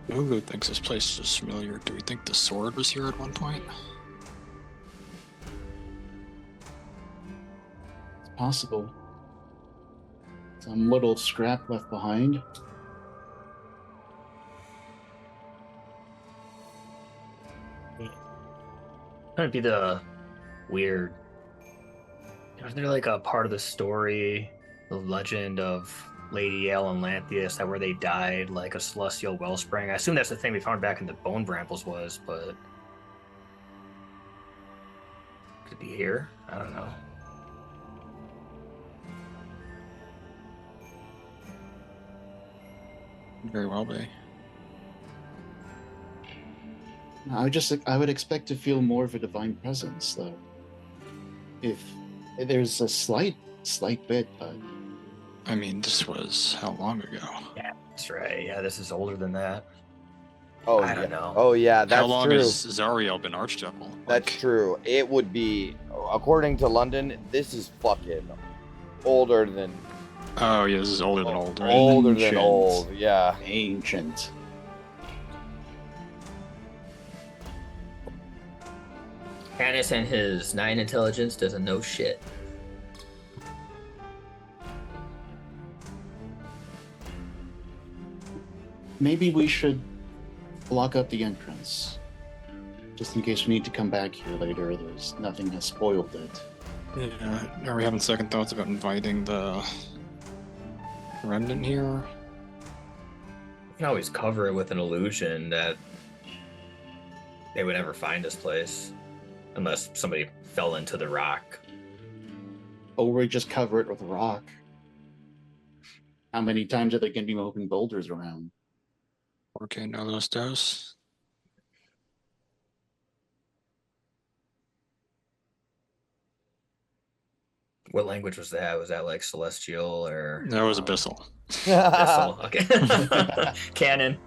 Lulu thinks this place is familiar. Do we think the sword was here at one point? It's possible. Some little scrap left behind. That'd be the weird. Isn't there like a part of the story, the legend of Lady Lantheus, that where they died like a celestial wellspring? I assume that's the thing we found back in the bone brambles was, but could it be here? I don't know. Very well be. I would expect to feel more of a divine presence, though. If there's a slight bit, but I mean, this was how long ago? Yeah, that's right. Yeah, this is older than that. Oh, I don't know. Oh, yeah, that's How long true. has Zariel been Archdevil? That's true. It would be, according to London, this is fucking older than... Oh, yeah, this is older than old, right? Older than Ancient. old, yeah. ancient. Hannes and his 9 intelligence doesn't know shit. Maybe we should block up the entrance. Just in case we need to come back here later, there's nothing that spoiled it. Yeah, are we having second thoughts about inviting the remnant here? We can always cover it with an illusion that they would never find this place. Unless somebody fell into the rock. Or we just cover it with a rock. How many times are they going to be moving boulders around? Okay, no los dos. What language was that? Was that like celestial or? That was abyssal. Abyssal. Okay. Canon.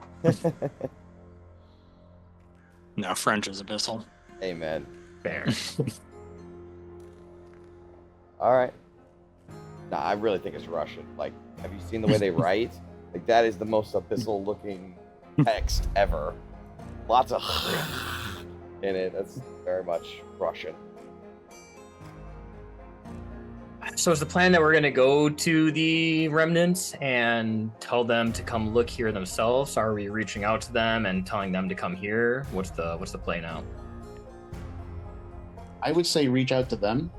No, French is abyssal. Amen. Fair. All right. Nah, I really think it's Russian. Like, have you seen the way they write? Like, that is the most abyssal looking text ever. Lots of in it. That's very much Russian. So is the plan that we're going to go to the remnants and tell them to come look here themselves? Are we reaching out to them and telling them to come here? What's the play now? I would say reach out to them,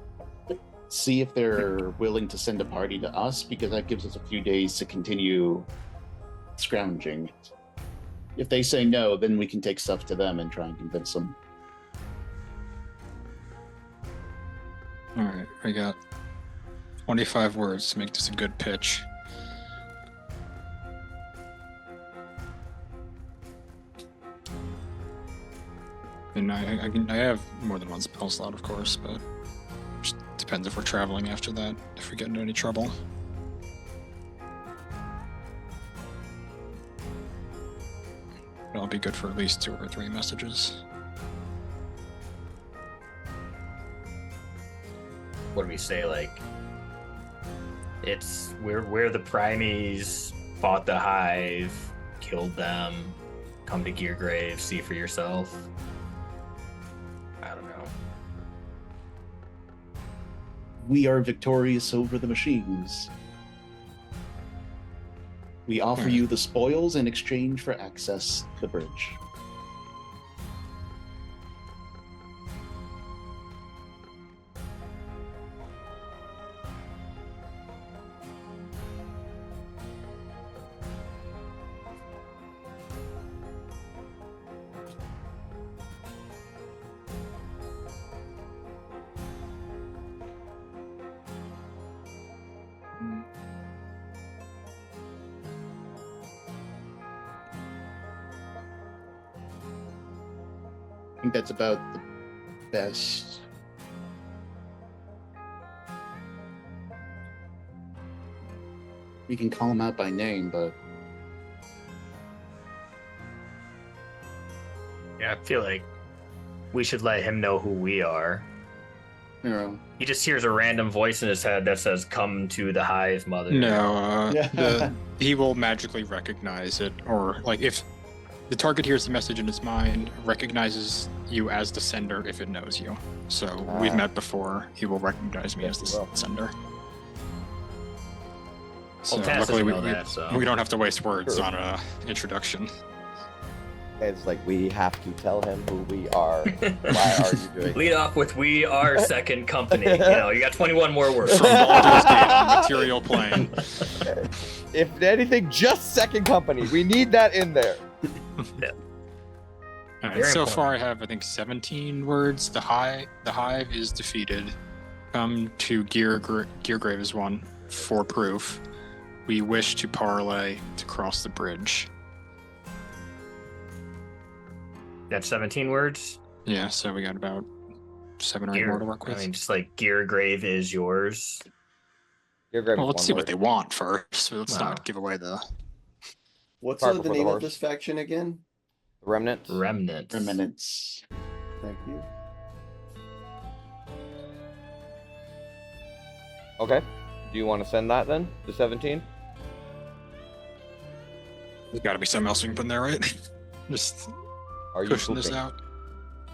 see if they're willing to send a party to us, because that gives us a few days to continue scrounging. If they say no, then we can take stuff to them and try and convince them. All right, we got 25 words to make this a good pitch. And I have more than one spell slot, of course, but just depends if we're traveling after that, if we get into any trouble. It'll be good for at least 2 or 3 messages. What do we say? Like, it's where the primies fought the hive, killed them. Come to Geargrave, see for yourself. I don't know. We are victorious over the machines. We offer you the spoils in exchange for access to the bridge. I think that's about the best. We can call him out by name, but Yeah, I feel like we should let him know who we are. you know, He just hears a random voice in his head that says, "Come to the hive, mother." No, Yeah. he will magically recognize it, or like if the target hears the message in its mind, recognizes you as the sender if it knows you. So we've met before. He will recognize me Yes, as he will. the sender. So Well, Tess luckily doesn't we, know that, so. we don't have to waste words Sure. on a introduction. It's like, we have to tell him who we are. Why are you doing Lead off with "We are second company." You know, you got 21 more words. From Baldur's Gate on material plane. it? If anything, just second company. We need that in there. All right, Very so important. far I have, I think, 17 words. The hive is defeated. Come to Geargrave is one for proof. We wish to parlay to cross the bridge. That's 17 words. Yeah, so we got about 7 or 8 more to work with. I mean, just like Geargrave is yours. You're great. Well, let's see what they want first. Let's Wow. not give away the. What's Cart the before the name of horse. this faction again? Remnants. Remnants. remnants. Thank you. Okay. Do you want to send that then? To 17? There's got to be something else we can put in there, right? Just Are you pushing this pooping? out.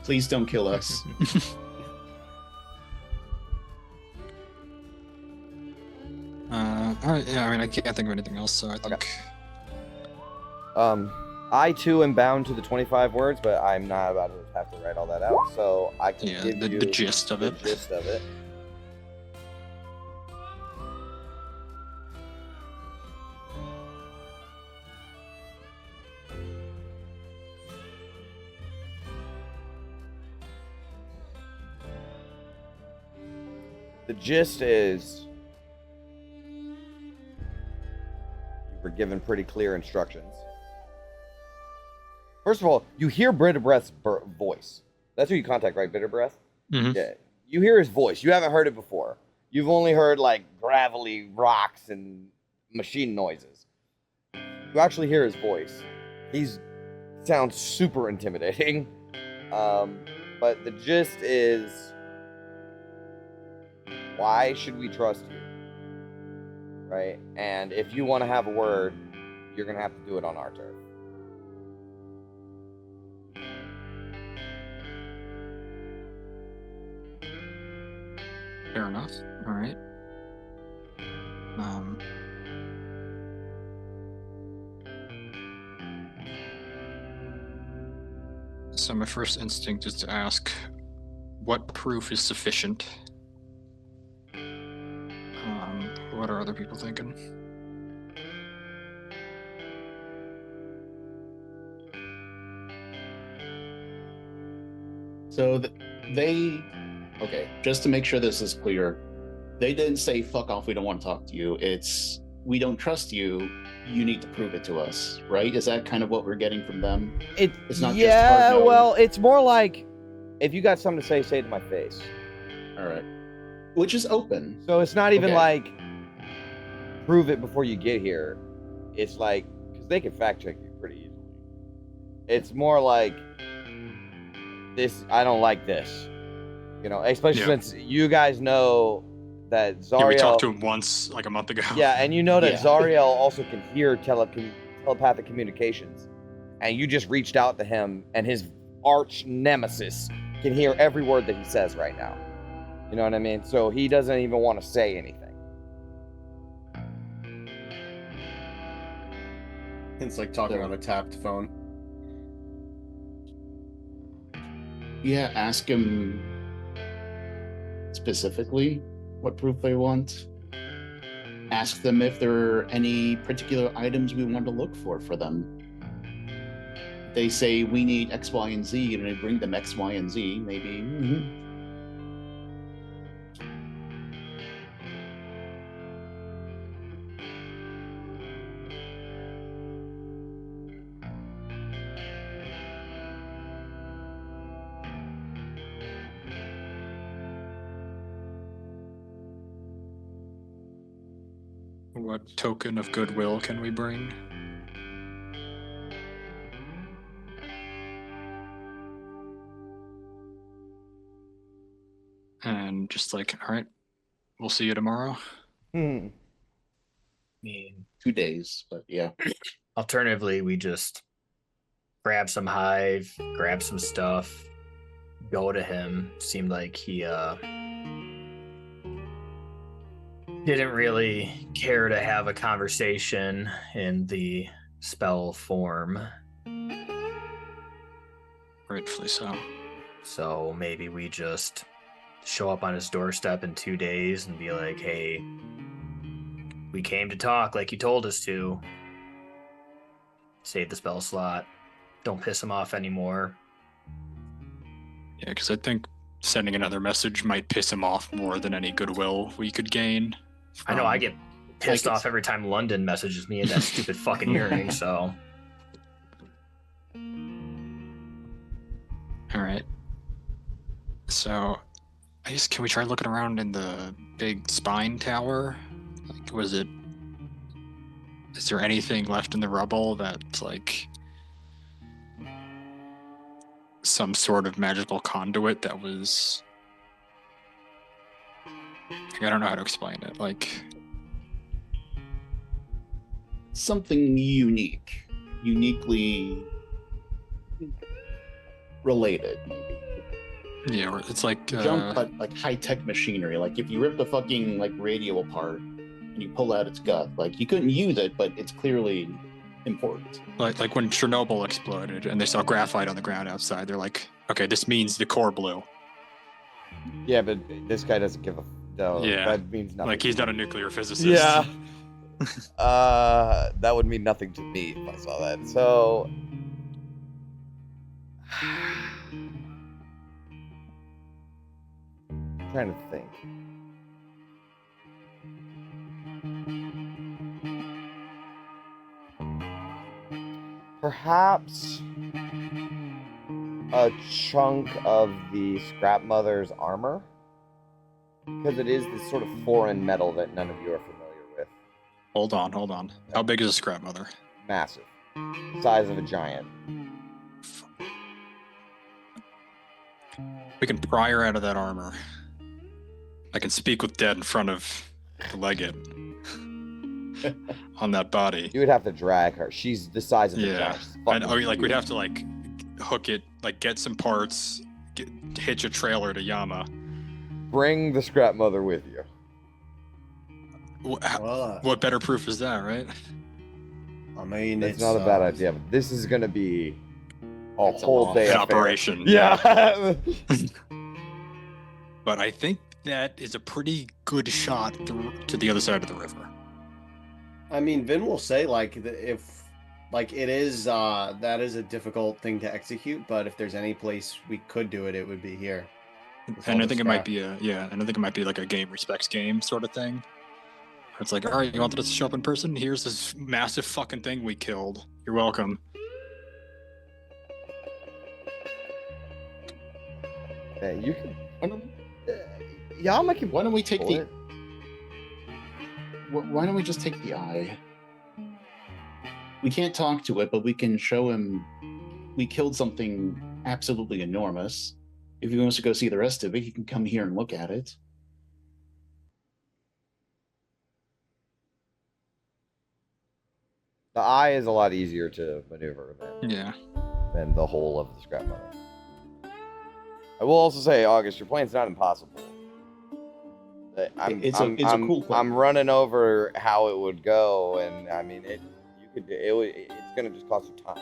Please don't kill us. All right, yeah, I mean, I can't think of anything else, so I think. I too am bound to the 25 words, but I'm not about to have to write all that out, so I can Yeah, give you the gist of the it. gist of it. The gist is you were given pretty clear instructions. First of all, you hear Bitterbreath's voice. That's who you contact, right? Bitterbreath? Mhm. Yeah. You hear his voice. You haven't heard it before. You've only heard like gravelly rocks and machine noises. You actually hear his voice. He sounds super intimidating. But the gist is, why should we trust you? Right? And if you want to have a word, you're going to have to do it on our turf. Fair enough. All right. So my first instinct is to ask, what proof is sufficient? What are other people thinking? So okay, just to make sure this is clear, they didn't say, fuck off, we don't want to talk to you. It's, we don't trust you, you need to prove it to us, right? Is that kind of what we're getting from them? It's not just hard no. Well, it's more like, if you got something to say it to my face. All right. Which is open. So it's not even Okay. like, prove it before you get here. It's like, because they can fact check you pretty easily. It's more like, this, I don't like this. You know, especially since you guys know that Zariel... Yeah, we talked to him once, like a month ago. Yeah, and you know that Zariel also can hear telepathic communications. And you just reached out to him, and his arch nemesis can hear every word that he says right now. You know what I mean? So he doesn't even want to say anything. It's like talking on a tapped phone. Yeah, ask him specifically what proof they want. Ask them if there are any particular items we want to look for them. They say we need X, Y, and Z, and they bring them X, Y, and Z, maybe. What token of goodwill can we bring? And just like, all right, we'll see you tomorrow. I mean, 2 days, but yeah. Alternatively, we just grab some hive, grab some stuff, go to him. Seemed like he didn't really care to have a conversation in the spell form. Rightfully so. So maybe we just show up on his doorstep in 2 days and be like, hey, we came to talk like you told us to. Save the spell slot. Don't piss him off anymore. Yeah, because I think sending another message might piss him off more than any goodwill we could gain. I know I get pissed off every time London messages me in that stupid fucking earring, so. All right. So, I guess, can we try looking around in the big spine tower? Like, is there anything left in the rubble that's like some sort of magical conduit that was... I don't know how to explain it. Like, something uniquely related, maybe. Yeah, it's like like high-tech machinery. Like if you rip the fucking like radio apart and you pull out its gut, like you couldn't use it, but it's clearly important. Like when Chernobyl exploded and they saw graphite on the ground outside, they're like, okay, this means the core blew. Yeah, but this guy doesn't give a... No, yeah, that means nothing. Like he's not a nuclear physicist. Yeah. That would mean nothing to me if I saw that. So... I'm trying to think. Perhaps a chunk of the Scrap Mother's armor? Because it is this sort of foreign metal that none of you are familiar with. Hold on. How big is a Scrap Mother? Massive. Size of a giant. We can pry her out of that armor. I can speak with dead in front of the legate on that body. You would have to drag her. She's the size of the Yeah, giant. we'd have to like hook it, like get some parts, hitch a trailer to Yama. Bring the scrap mother with you. What better proof is that, right? I mean, It's not a bad idea, but this is gonna be a It's a whole long- day An affair. operation. Yeah. But I think that is a pretty good shot to the other side of the river. I mean, Vin will say if it is that is a difficult thing to execute, but if there's any place we could do it, it would be here. And I think it might be like a game respects game sort of thing. It's like, all right, you wanted us to show up in person? Here's this massive fucking thing we killed. You're welcome. Yeah, you can. Yama can. Why don't we take pull the? it. Why don't we just take the eye? We can't talk to it, but we can show him we killed something absolutely enormous. If he wants to go see the rest of it, he can come here and look at it. The eye is a lot easier to maneuver than the whole of the scrap mother. I will also say, August, your plan's not impossible. It's a cool plan. I'm running over how it would go, and I mean, it's gonna just cost you time.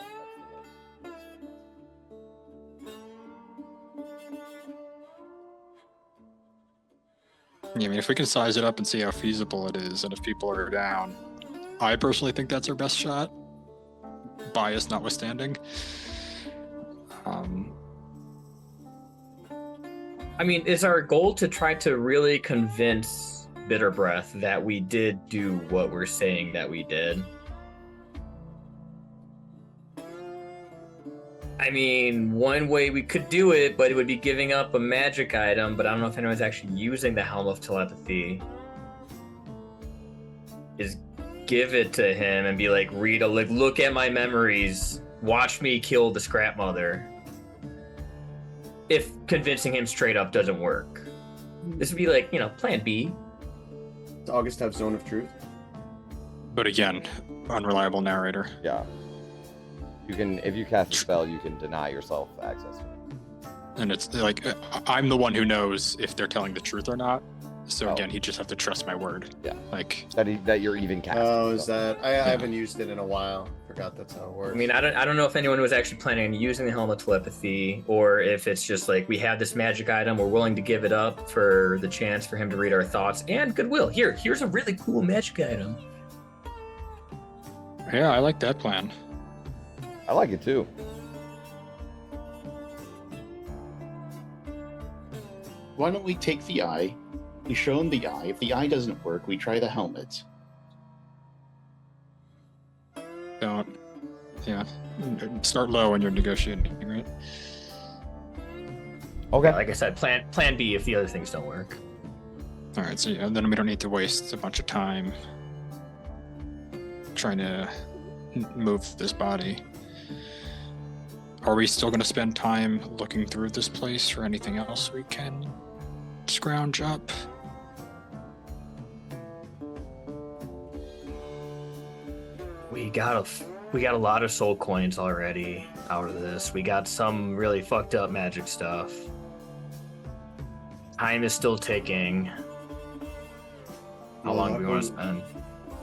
Yeah, I mean, if we can size it up and see how feasible it is, and if people are down, I personally think that's our best shot. Bias notwithstanding. I mean, is our goal to try to really convince Bitter Breath that we did do what we're saying that we did? I mean, one way we could do it, but it would be giving up a magic item, but I don't know if anyone's actually using the Helm of Telepathy, is give it to him and be like, Rita, look at my memories, watch me kill the Scrap Mother. If convincing him straight up doesn't work. This would be like, plan B. Does August have Zone of Truth? But again, unreliable narrator. Yeah. You can, if you cast a spell, you can deny yourself access. And it's like, I'm the one who knows if they're telling the truth or not. So again, he'd just have to trust my word. Yeah. Like that you're even casting. Oh, is that? I haven't used it in a while. Forgot that's how it works. I mean, I don't know if anyone was actually planning on using the Helm of Telepathy, or if it's just like, we have this magic item, we're willing to give it up for the chance for him to read our thoughts and goodwill. Here's a really cool magic item. Yeah, I like that plan. I like it too. Why don't we take the eye? We show him the eye. If the eye doesn't work, we try the helmet. Start low when you're negotiating, right? Okay. Like I said, plan B if the other things don't work. All right, so then we don't need to waste a bunch of time trying to move this body. Are we still going to spend time looking through this place for anything else we can scrounge up? We got a lot of soul coins already out of this. We got some really fucked up magic stuff. Time is still ticking. How long do we want to spend?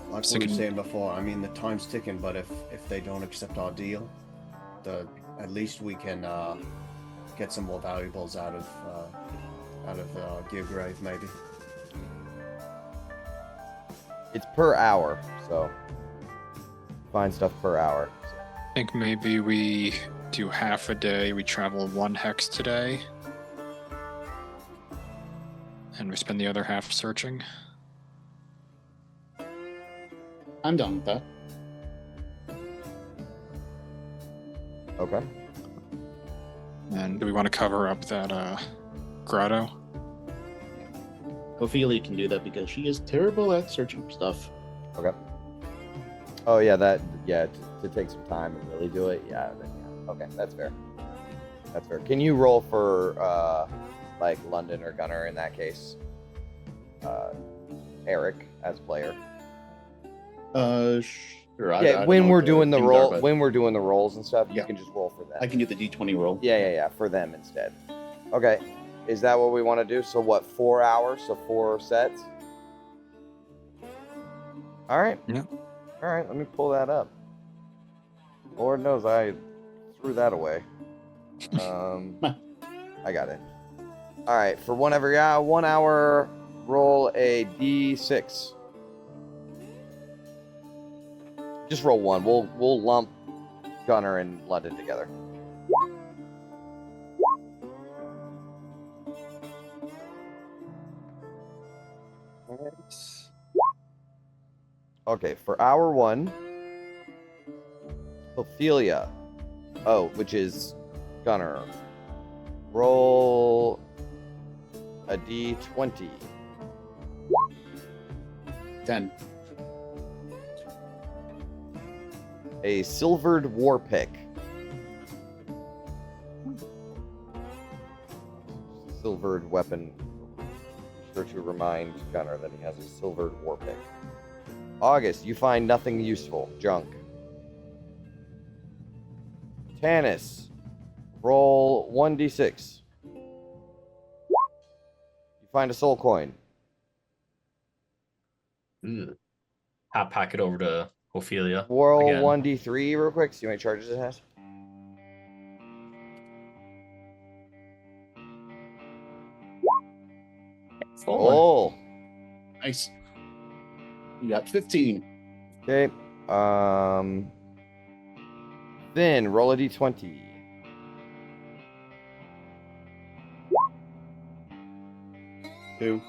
Like we were saying before, I mean, the time's ticking, but if they don't accept our deal, at least we can get some more valuables out of Geargrave, maybe. It's per hour, so find stuff per hour. I think maybe we do half a day. We travel 1 hex today. And we spend the other half searching. I'm done with that. Okay. And do we want to cover up that grotto? Ophelia can do that because she is terrible at searching for stuff. Okay. Oh yeah, to take some time and really do it. Yeah. Okay, that's fair. That's fair. Can you roll for like London or Gunner in that case? Eric as player. Sure. I Yeah, don't when know we're what doing the things roll, are, but when we're doing the rolls and stuff, you Yeah. can just roll for them. I can do the D20 roll. Yeah, for them instead. Okay, is that what we want to do? So what? 4 hours, so 4 sets. All right. Yeah. All right. Let me pull that up. Lord knows I threw that away. I got it. All right. For 1 hour, roll a d6. Just roll one. We'll lump Gunner and London together. Okay, for hour 1, Ophelia. Oh, which is Gunner. Roll a d20. 10. A silvered war pick. Silvered weapon. Sure to remind Gunner that he has a silvered war pick. August, you find nothing useful. Junk. Tanis, roll 1d6. You find a soul coin. Hot pocket over to Ophelia. Roll again. 1d3 real quick. See how many charges it has. Oh. Nice. You got 15. Okay. Then roll a d20. Two.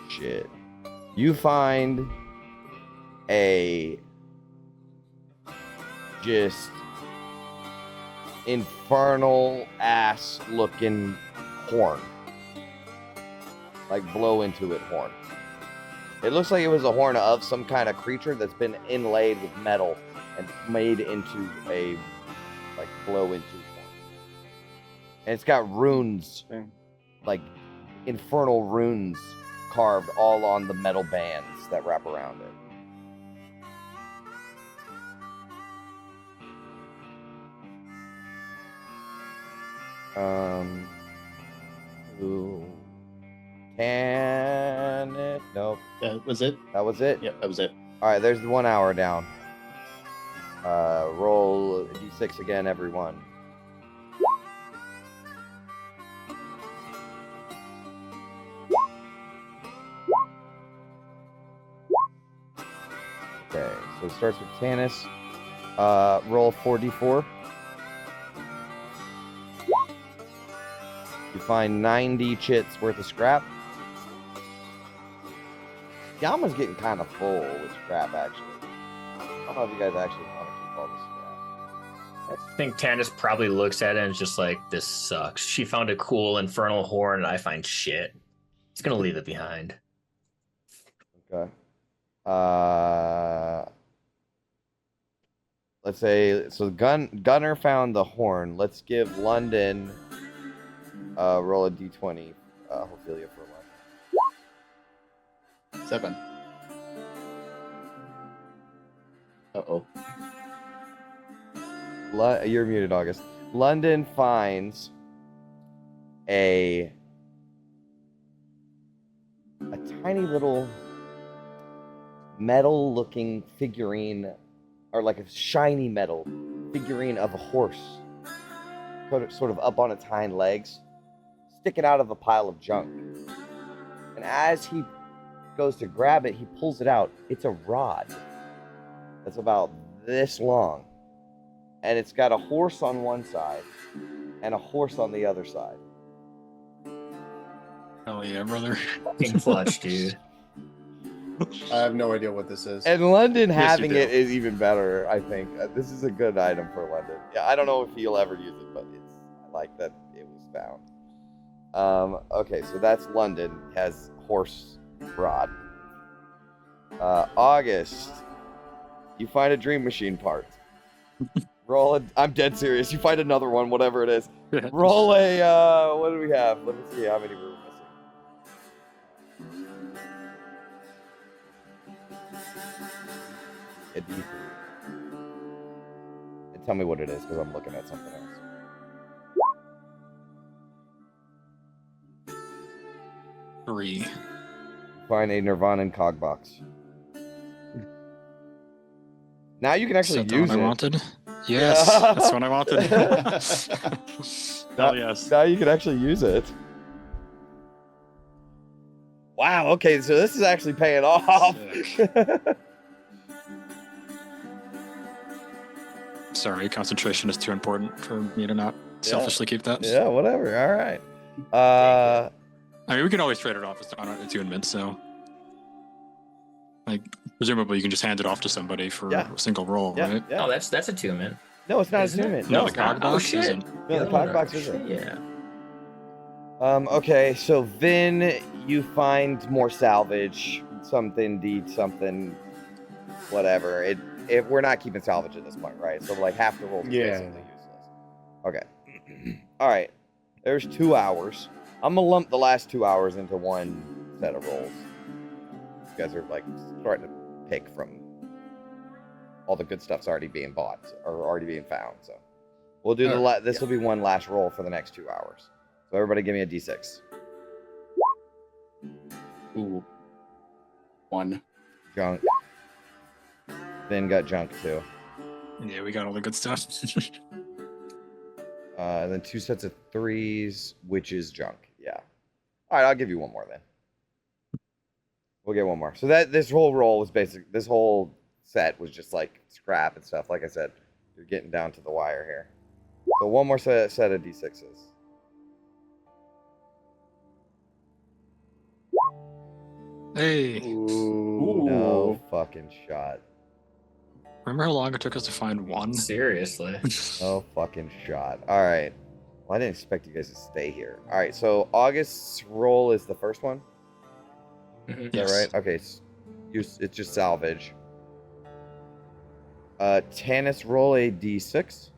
Shit. You find a just infernal ass looking horn. Like blow into it horn. It looks like it was a horn of some kind of creature that's been inlaid with metal and made into a like blow into horn. And it's got runes, like infernal runes carved all on the metal bands that wrap around it. Who can it? Nope. That was it? That was it? Yep, that was it. All right, there's the 1 hour down. Roll a d6 again, everyone. Okay, so it starts with Tanis. Roll 4d4. You find 90 chits worth of scrap. Yama's getting kind of full with scrap, actually. I don't know if you guys actually want to keep all this scrap. I think Tanis probably looks at it and is just like, this sucks. She found a cool infernal horn and I find shit. He's gonna leave it behind. Okay. Let's say, so Gunner found the horn. Let's give London roll a d20. Ophelia for 1. 7. Uh-oh. You're muted, August. London finds a tiny little metal-looking figurine, or like a shiny metal figurine of a horse, sort of up on its hind legs, sticking out of a pile of junk. And as he goes to grab it, he pulls it out. It's a rod that's about this long, and it's got a horse on one side and a horse on the other side. Hell yeah, brother. Fucking clutch, dude. I have no idea what this is. And London Yes, you having do. it is even better, I think. This is a good item for London. Yeah, I don't know if he'll ever use it, but I like that it was found. Okay, so that's London. Has horse rod. August, you find a dream machine part. Roll a. I'm dead serious. You find another one, whatever it is. Roll a. What do we have? Let me see how many we're missing. A D3. And tell me what it is, because I'm looking at something else. Three. Find a Nirvana and cog box. Now you can actually Is that the use one it. I wanted? Yes, that's what I wanted. Hell yes. Now you can actually use it. Wow, okay, so this is actually paying off. Sorry, concentration is too important for me to not selfishly keep that. Yeah, whatever. All right. I mean, we can always trade it off as attunement, so. Like, presumably you can just hand it off to somebody for a single roll, right? Yeah. Oh, that's attunement. No, it's not Isn't it? attunement. No, it's the cog not. box shit. isn't. No, the cog box isn't. Yeah. Okay, so Vin, you find more salvage, something, deed, something, whatever. We're not keeping salvage at this point, right? So like half the rolls are basically useless. Okay. All right. There's 2 hours. I'm gonna lump the last 2 hours into one set of rolls. You guys are like starting to pick from all the good stuff's already being bought or already being found. So we'll do this will be one last roll for the next 2 hours. So everybody give me a D6. Ooh. 1. Junk. Then got junk too. Yeah, we got all the good stuff. And then 2 sets of 3s, which is junk. Yeah. All right, I'll give you one more then. We'll get one more. So this whole roll was this whole set was just like scrap and stuff. Like I said, you're getting down to the wire here. So one more set of D6s. Hey, Ooh, no fucking shot. remember how long it took us to find one? Seriously. No fucking shot. All right. Well, I didn't expect you guys to stay here. All right, so August's roll is the first one. Is that right? Okay, it's just salvage. Tanis, roll a D6.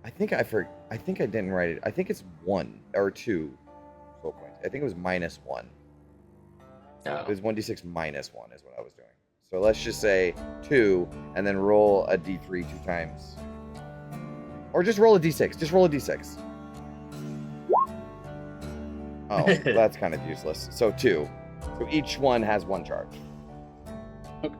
I think I didn't write it. I think it's 1 or 2 soul points. I think it was -1. It was 1d6 -1 is what I was doing. So let's just say 2, and then roll a d3 2 times. Or just roll a d6. Just roll a d6. Oh, that's kind of useless. So 2. So each one has 1 charge. Okay.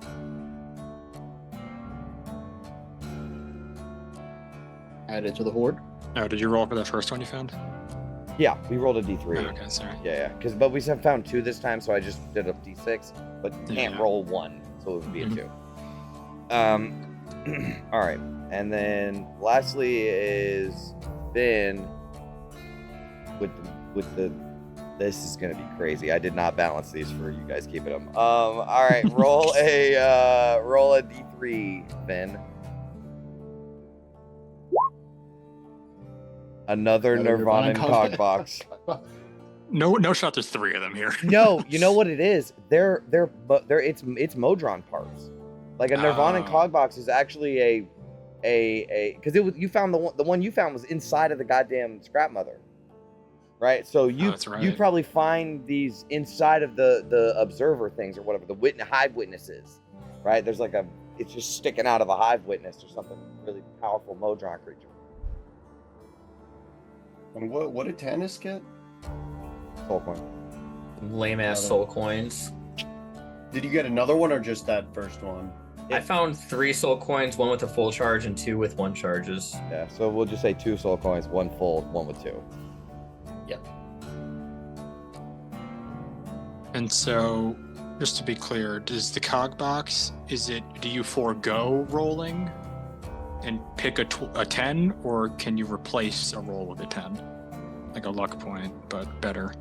Add it to the horde. Oh, did you roll for that first one you found? Yeah, we rolled a d3. Oh, okay, sorry. Yeah. But we found 2 this time, so I just did a d6. But you can't roll 1, so it would be a 2. All right, and then lastly is Finn with the. This is gonna be crazy. I did not balance these for you guys keeping them. All right, roll a d3, Finn. Another Nirvana and cog box. No shot. There's 3 of them here. No, you know what it is? It's Modron parts. Like a Nirvana and cog box is actually a because you found the one you found was inside of the goddamn scrap mother, right? So you probably find these inside of the observer things or whatever, the hive witnesses, right? There's like it's just sticking out of a hive witness or something really powerful Modron creature. And what did Tanis get? Soul coin. Lame ass soul coins. Did you get another one or just that first one? I found 3 soul coins, 1 with a full charge and 2 with 1 charges. Yeah, so we'll just say 2 soul coins, 1 full, 1 with 2. Yep. And so, just to be clear, does the cog box, do you forego rolling and pick a 10, or can you replace a roll with a 10? Like a luck point, but better.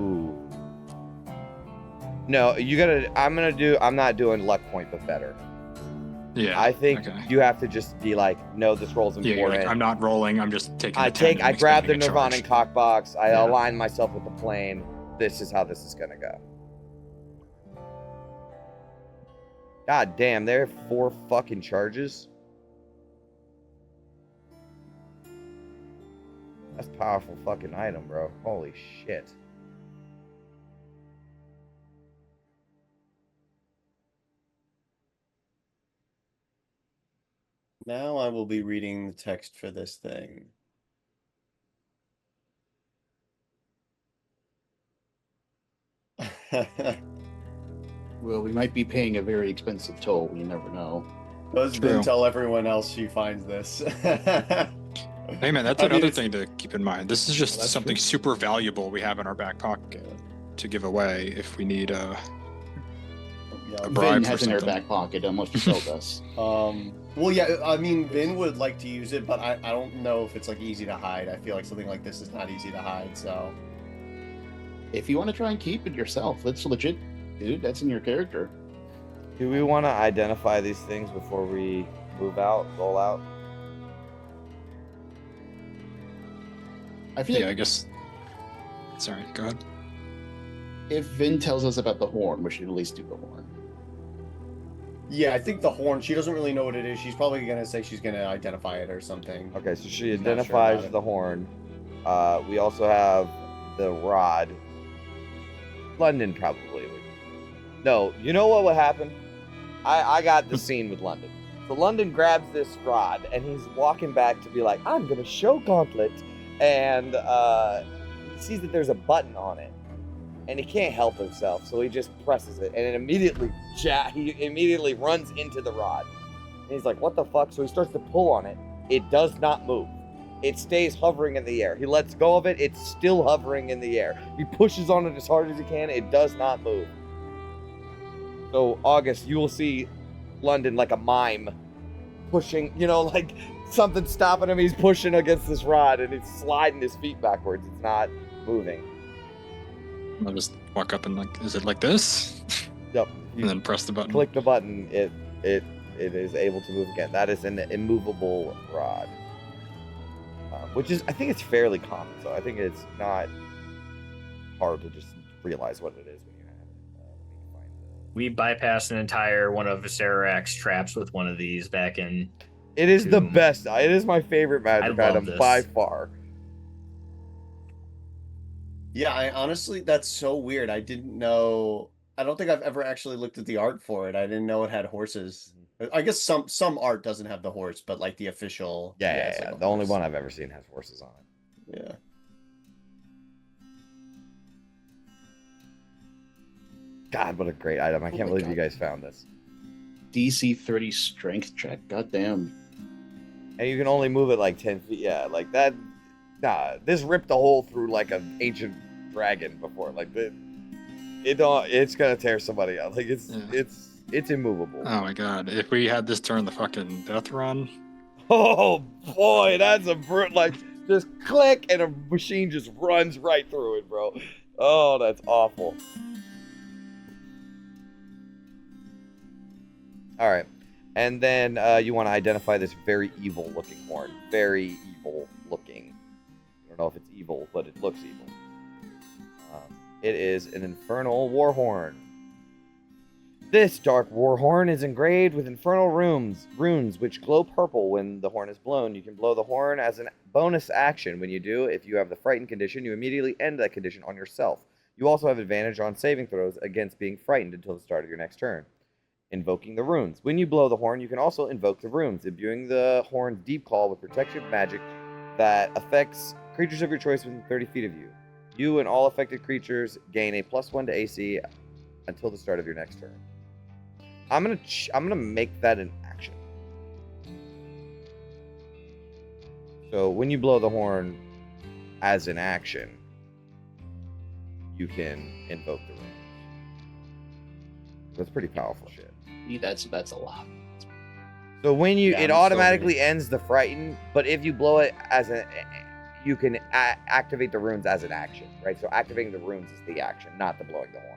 Ooh. No, you gotta. I'm not doing luck point, but better. Yeah. I think okay. you have to just be like, no, this roll's Yeah, you're important. like, I'm not rolling. I'm just taking. I grab the Nirvana and cock box. I Yeah. align myself with the plane. This is how this is gonna go. God damn, there are 4 fucking charges. That's a powerful fucking item, bro. Holy shit. Now I will be reading the text for this thing. Well, we might be paying a very expensive toll. You never know. Then tell everyone else she finds this. Hey man, that's another thing to keep in mind. This is just That's something true. super valuable we have in our back pocket to give away if we need a bribe Vin for has in her something. back pocket unless she told us. Well, yeah, I mean, Vin would like to use it, but I don't know if it's like easy to hide. I feel like something like this is not easy to hide, so. If you want to try and keep it yourself, that's legit, dude. That's in your character. Do we want to identify these things before we roll out? I feel Yeah, I like guess. Sorry, go ahead. if Vin tells us about the horn, we should at least do the horn. Yeah, I think the horn, she doesn't really know what it is. She's probably going to say she's going to identify it or something. Okay, so she She's not sure identifies about it. the horn. We also have the rod. London probably would. No, you know what would happen? I got the scene with London. So London grabs this rod and he's walking back to be like, I'm gonna show Gauntlet, and he sees that there's a button on it, and he can't help himself, so he just presses it, and it immediately he immediately runs into the rod. And he's like, what the fuck? So he starts to pull on it. It does not move. It stays hovering in the air. He lets go of it. It's still hovering in the air. He pushes on it as hard as he can. It does not move. So, August, you will see London like a mime pushing, like something stopping him. He's pushing against this rod and he's sliding his feet backwards. It's not moving. I'll just walk up and like, is it like this? Yep. And then press the button. Click the button. It is able to move again. That is an immovable rod. Which is, I think it's fairly common, so I think it's not hard to just realize what it is when you have it. We bypassed an entire one of Viserak's traps with one of these back in. It is the Doom. best. It is my favorite magic love item this. by far. Yeah, I honestly, that's so weird. I didn't know. I don't think I've ever actually looked at the art for it. I didn't know it had horses. I guess some art doesn't have the horse, but like the official. Yeah, it's like a the only horse. one I've ever seen has horses on it. Yeah. God, what a great item. I can't my believe God. you guys found this. DC 30 strength check. Goddamn. And you can only move it like 10 feet. Yeah, like that. Nah, this ripped a hole through like an ancient dragon before. Like, it's going to tear somebody out. Like, it's immovable. Oh my god! If we had this during the fucking death run, Oh boy, that's a like just click and a machine just runs right through it, bro. Oh, that's awful. All right, and then you want to identify this very evil-looking horn. Very evil-looking. I don't know if it's evil, but it looks evil. It is an infernal war horn. This dark war horn is engraved with infernal runes which glow purple when the horn is blown. You can blow the horn as a bonus action. When you do, if you have the frightened condition, you immediately end that condition on yourself. You also have advantage on saving throws against being frightened until the start of your next turn. Invoking the runes. When you blow the horn, you can also invoke the runes, imbuing the horn's deep call with protective magic that affects creatures of your choice within 30 feet of you. You and all affected creatures gain a +1 to AC until the start of your next turn. I'm gonna make that an action. So when you blow the horn as an action, you can invoke the runes. That's pretty powerful shit. That's a lot. So when Yeah, it I'm automatically ends the frighten, but if you blow it as you can activate the runes as an action, right? So activating the runes is the action, not the blowing the horn.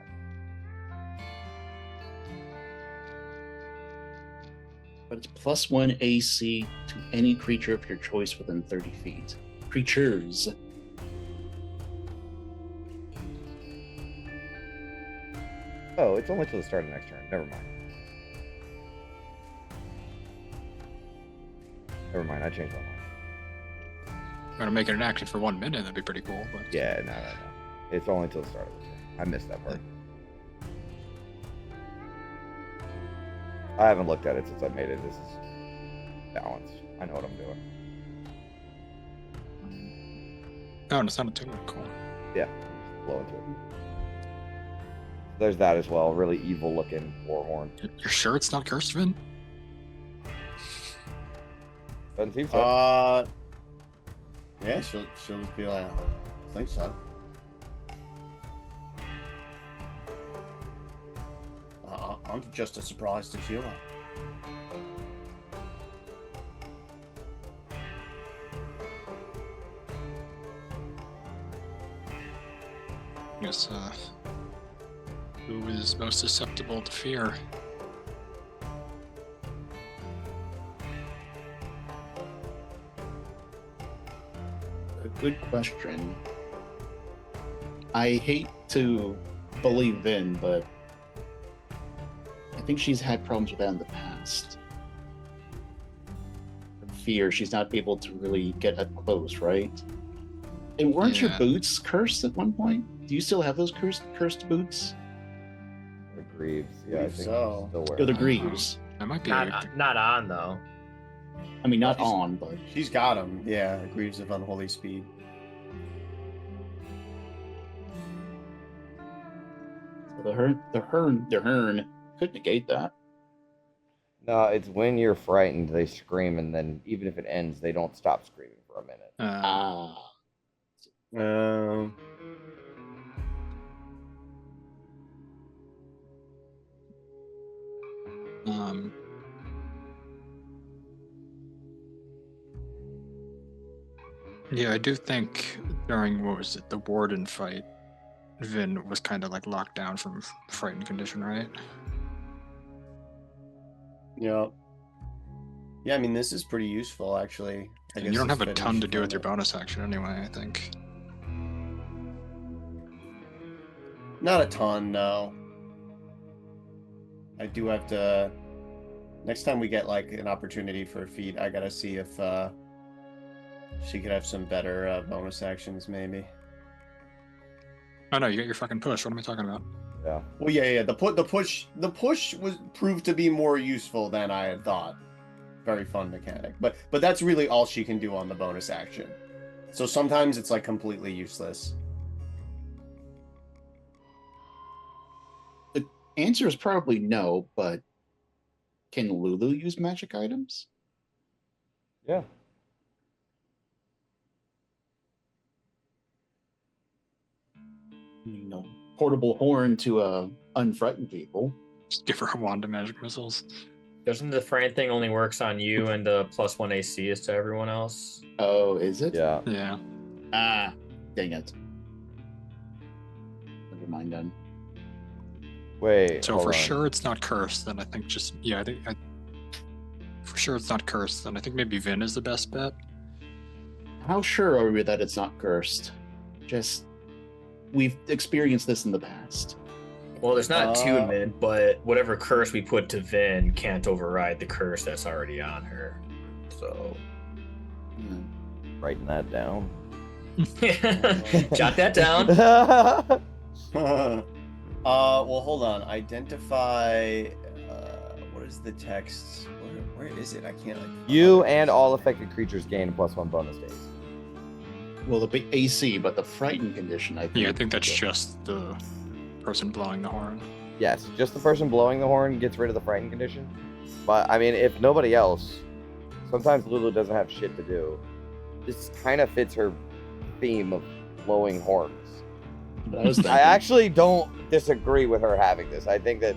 But it's +1 AC to any creature of your choice within 30 feet. Creatures. Oh, it's only till the start of the next turn. Never mind. Never mind, I changed my mind. Gonna make it an action for 1 minute, that'd be pretty cool. But Yeah, no. It's only till the start of the turn. I missed that part. I haven't looked at it since I made it. This is balanced. I know what I'm doing. oh, and it's not a tune. Cool. Yeah, just blow into it. There's that as well. Really evil looking war horn. You're sure it's not cursed, Vin? Doesn't seem so. Yeah, she'll just be like, I think so. I'm just as surprised as you are. Yes, who is most susceptible to fear? A good question. I hate to believe Vin, but I think she's had problems with that in the past. Fear, she's not able to really get up close, right? And weren't your Yeah. boots cursed at one point? Do you still have those cursed boots? The Greaves. Yeah, I Believe think so. still Or wearing the them. Greaves? That might be. Not on though. I mean, not She's- on, but She's got him. Yeah, Greaves of Unholy Speed. the Hern could negate that. No, it's when you're frightened, they scream, and then even if it ends, they don't stop screaming for a minute. Ah, Um, Um, yeah, I do think during what was it, the Warden fight, Vin was kind of like locked down from frightened condition, right? yeah. Yeah, I mean, this is pretty useful, actually. I And guess you don't it's have a fitting ton to for do with your that. bonus action anyway, I think. Not a ton, no. I do have to. Next time we get like an opportunity for a feat, I gotta see if she could have some better bonus actions, maybe. Oh no, you got your fucking push. What am I talking about? Yeah. Well, yeah. The push was proved to be more useful than I had thought. Very fun mechanic, but that's really all she can do on the bonus action. So sometimes it's like completely useless. the answer is probably no, but can Lulu use magic items? Yeah. You know, portable horn to unfrighten people. Just give her a wand of magic missiles. Doesn't the frighten thing only works on you and the +1 AC is to everyone else? Oh, is it? Yeah. Yeah. Ah, dang it. Never mind then. Wait. So hold for on. sure it's not cursed, then I think for sure it's not cursed, then I think maybe Vin is the best bet. How sure are we that it's not cursed? Just, we've experienced this in the past. Well, there's not Uh, attunement, but whatever curse we put to Vin can't override the curse that's already on her. So Hmm. Writing that down. jot that down. Well, hold on. Identify. What is the text? Where is it? I can't like. You and all affected creatures gain a +1 bonus days. Well, the big AC, but the frightened condition, I think. Yeah, I think that's just the person blowing the horn. Yes, just the person blowing the horn gets rid of the frightened condition. But I mean, if nobody else, sometimes Lulu doesn't have shit to do. This kind of fits her theme of blowing horns. But I was thinking, I actually don't disagree with her having this. I think that,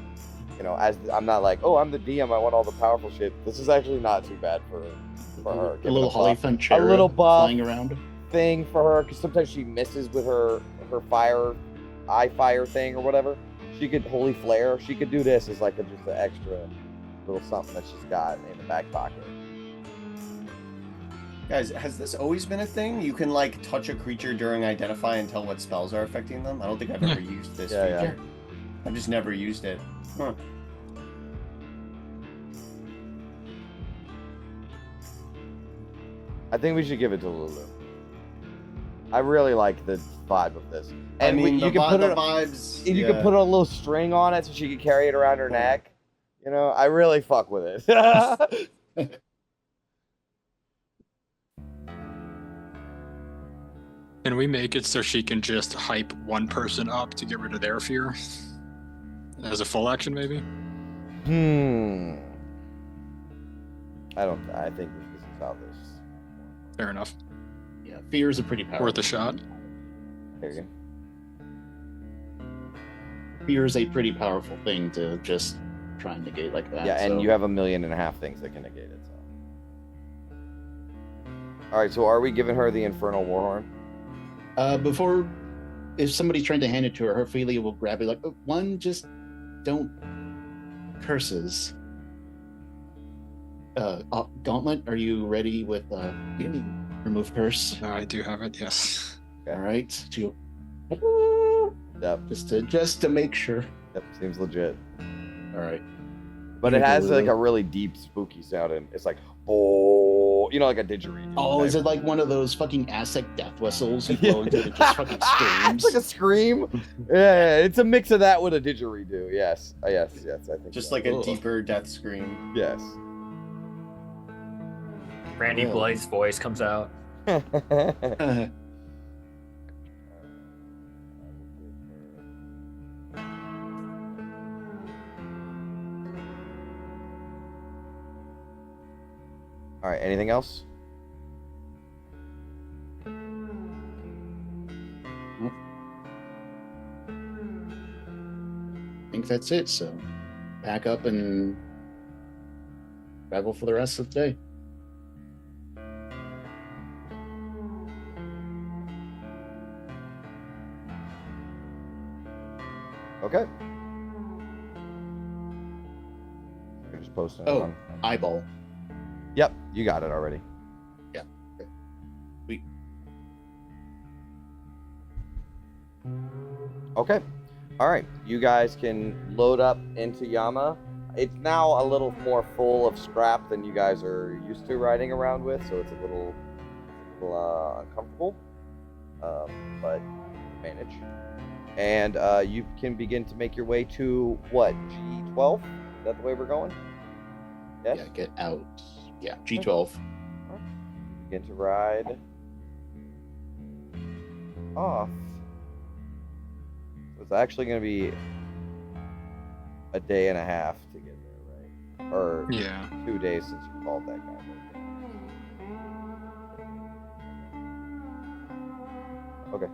you know, as I'm not like, oh, I'm the DM, I want all the powerful shit. This is actually not too bad for her. a little Given Hollyphant cherub little buff. flying around. thing for her, because sometimes she misses with her fire thing or whatever. She could holy flare. She could do this as like just an extra little something that she's got in the back pocket. Guys, has this always been a thing? You can like touch a creature during identify and tell what spells are affecting them? I don't think I've ever used this feature. I've just never used it. Huh. I think we should give it to Lulu. I really like the vibe of this. And I mean, you can put the it, vibes. you can put a little string on it so she can carry it around her neck. You know, I really fuck with it. Can we make it so she can just hype one person up to get rid of their fear? As a full action, maybe? I think this is how this. Fair enough. Yeah, fear is a pretty powerful. Worth a shot. There you go. Fear is a pretty powerful thing to just try and negate like that. Yeah, and so. you have 1.5 million things that can negate it. So. All right, so are we giving her the Infernal Warhorn? Before, if somebody's trying to hand it to her, Ophelia will grab it like, oh, one, just don't curses. Gauntlet, are you ready with remove curse? I do have it, yes. Okay. All right. Yep. Just to make sure. Yep, seems legit. All right. But it has like a really deep, spooky sound, and it's like, oh, you know, like a didgeridoo. Oh, is it like one of those fucking Aztec death whistles you blow into it just fucking screams? It's like a scream. Yeah, it's a mix of that with a didgeridoo. Yes, yes, I think. Just so. like a deeper death scream. Yes. Randy Blythe's voice comes out. All right, anything else? I think that's it. So pack up and travel for the rest of the day. Okay. You're just posting it Oh, on. eyeball. Yep, you got it already. Yeah. Okay. Sweet. Okay. All right. You guys can load up into Yama. It's now a little more full of scrap than you guys are used to riding around with, so it's a little uncomfortable, but manage. And you can begin to make your way to what, G12? Is that the way we're going? Yes. Yeah, get out. Yeah, G12. Begin to ride off. So it's actually going to be a day and a half to get there, right? Or Yeah. 2 days since you called that guy. Okay.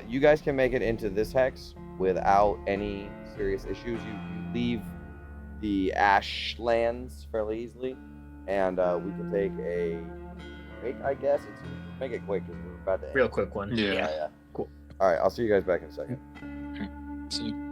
You guys can make it into this hex without any serious issues. You leave the Ashlands fairly easily, and we can take a break, I guess. Make it quick because we're about to end. Real quick one. Yeah. Cool. All right, I'll see you guys back in a second. See you.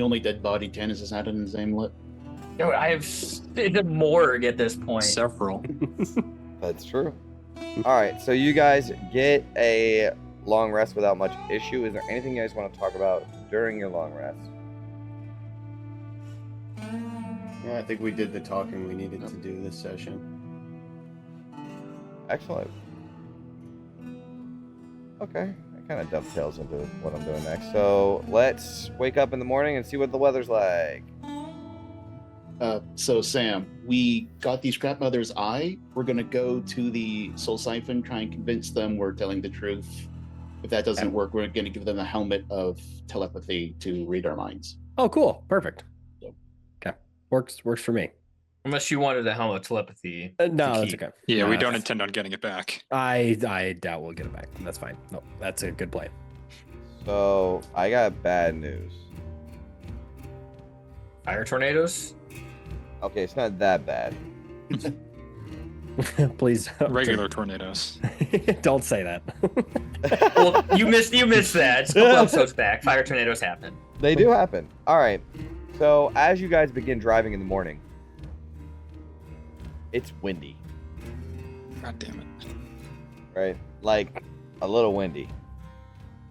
The only dead body Janice has had in his amulet. Yo, I have the morgue at this point. Several. That's true. All right, so you guys get a long rest without much issue. Is there anything you guys want to talk about during your long rest? Yeah, I think we did the talking we needed to do this session. Excellent. Okay, that kind of dovetails into what I'm doing next. So let's wake up in the morning and see what the weather's like. So Sam, we got the Scrap Mother's eye. We're gonna go to the Soul Siphon, try and convince them we're telling the truth. If that doesn't work, we're gonna give them a helmet of telepathy to read our minds. Oh, cool. Perfect. So. Okay. Works for me. Unless you wanted a helmet telepathy. No, to that's keep. okay. Yeah, we No, don't intend on getting it back. I doubt we'll get it back. That's fine. No, that's a good plan. So I got bad news. Fire tornadoes? Okay, it's not that bad. Please. Regular tornadoes. Don't say that. Well, you missed that. It's a couple episodes back. Fire tornadoes happen. They do happen. All right. So as you guys begin driving in the morning, it's windy, God damn it. right? Like a little windy.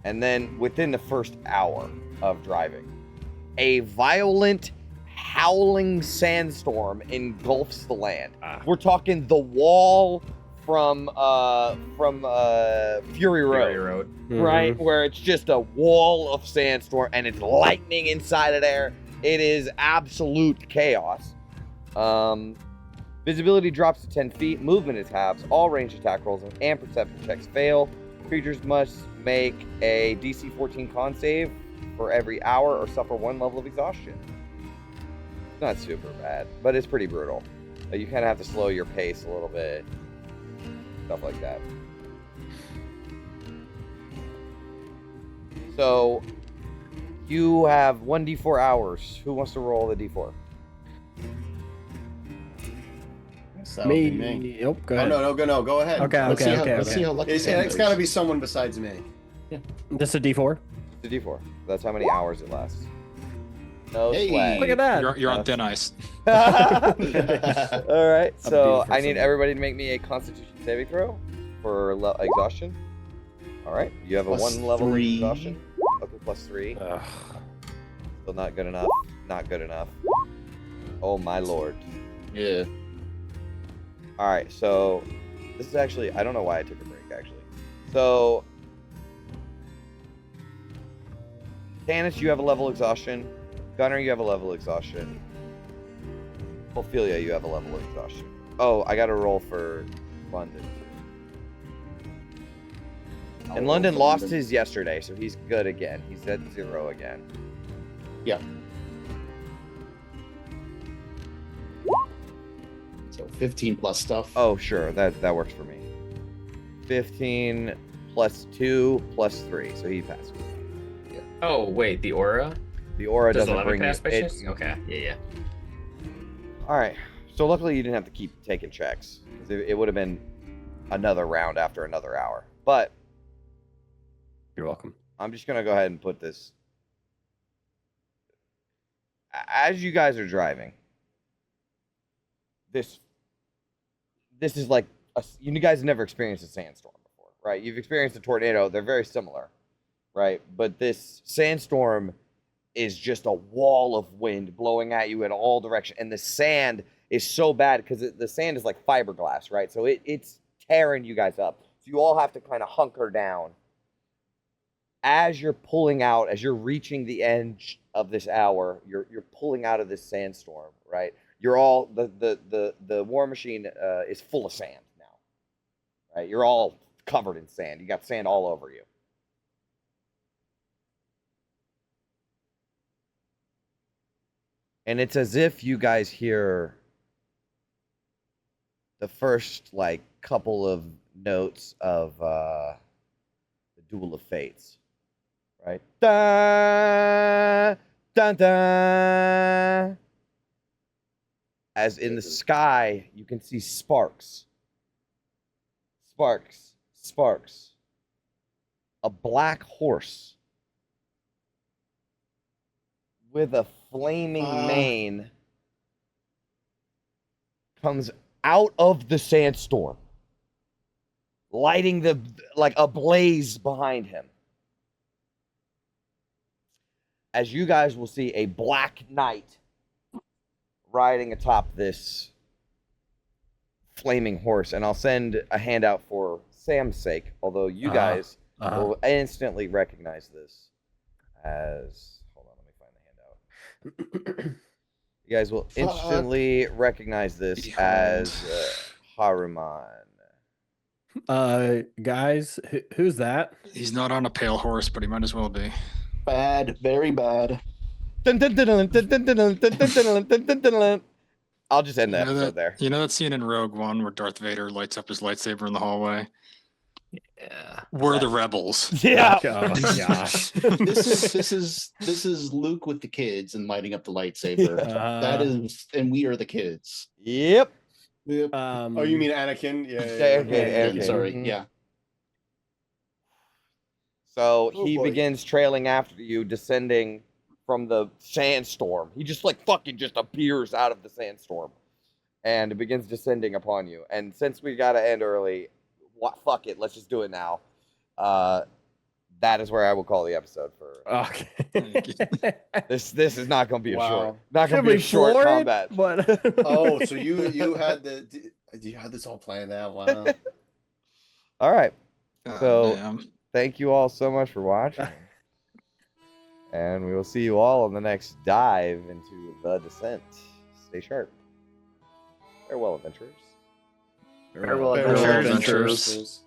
And then within the first hour of driving, a violent howling sandstorm engulfs the land. We're talking the wall from Fury Road. Right? Where it's just a wall of sandstorm and it's lightning inside of there. It is absolute chaos. Visibility drops to 10 feet. Movement is halved. All ranged attack rolls and perception checks fail. Creatures must make a DC 14 con save for every hour or suffer 1 level of exhaustion. It's not super bad, but it's pretty brutal. You kind of have to slow your pace a little bit. Stuff like that. So, you have 1d4 hours. Who wants to roll the d4? That'll be me. Oh, go ahead. No, go ahead. Okay, Let's okay. see how lucky It's Sam got to is. be someone besides me. This a D4? It's a d4. That's how many hours it lasts. No Hey, swag. Look at that. You're on thin ice. All right, so beautiful I need symbol. everybody to make me a Constitution saving throw for exhaustion. All right, you have a Plus 1 level of 3. exhaustion. Okay, +3. Ugh. Still not good enough. Not good enough. Oh my lord. Yeah. All right, so this is actually, I don't know why I took a break actually. So, Tannis, you have a level exhaustion. Gunner, you have a level exhaustion. Ophelia, you have a level exhaustion. Oh, I got to roll for London. And London lost his yesterday, so he's good again. He's at 0 again. Yeah. So 15 plus stuff. Oh, sure, that works for me. 15 plus 2 plus 3, so he passes. Oh, wait, the aura? The aura Does doesn't 11 bring you. pass by it- chance? Okay, yeah. All right. So luckily you didn't have to keep taking checks. 'Cause it would have been another round after another hour. But You're welcome. I'm just gonna go ahead and put this. As you guys are driving, this is like you guys have never experienced a sandstorm before, right? You've experienced a tornado; they're very similar, right? But this sandstorm is just a wall of wind blowing at you in all directions, and the sand is so bad because the sand is like fiberglass, right? So it's tearing you guys up. So you all have to kind of hunker down. As you're pulling out, as you're reaching the end of this hour, you're pulling out of this sandstorm, right? You're all the war machine is full of sand now, right? You're all covered in sand. You got sand all over you. And it's as if you guys hear the first like couple of notes of the Duel of Fates, right? Da, dun, dun. As in the sky, you can see sparks. Sparks. Sparks. A black horse with a flaming mane comes out of the sandstorm, lighting like a blaze behind him. As you guys will see a black knight riding atop this flaming horse, and I'll send a handout for Sam's sake, although you guys will instantly recognize this as... Hold on, let me find the handout. You guys will instantly recognize this as Haruman. Guys, who's that? He's not on a pale horse, but he might as well be. Bad, very bad. I'll just end the episode there. You know that scene in Rogue One where Darth Vader lights up his lightsaber in the hallway? Yeah. We're the rebels. Yeah. Oh, gosh. This is Luke with the kids and lighting up the lightsaber. That is, and we are the kids. Yep. Oh, you mean Anakin? Yeah. Okay. Sorry. Mhm. Yeah. So Oh, he boy. begins trailing after you, descending from the sandstorm. He just fucking just appears out of the sandstorm and begins descending upon you. And since we got to end early, fuck it, let's just do it now. That is where I will call the episode for. Okay. This is not going to be a Wow. short, not going to be a short combat. But Oh, so you had you had this all planned out? Wow. All right. So Damn. thank you all so much for watching. And we will see you all on the next dive into the descent. Stay sharp. Farewell, adventurers. Farewell, Farewell, adventurers. adventurers.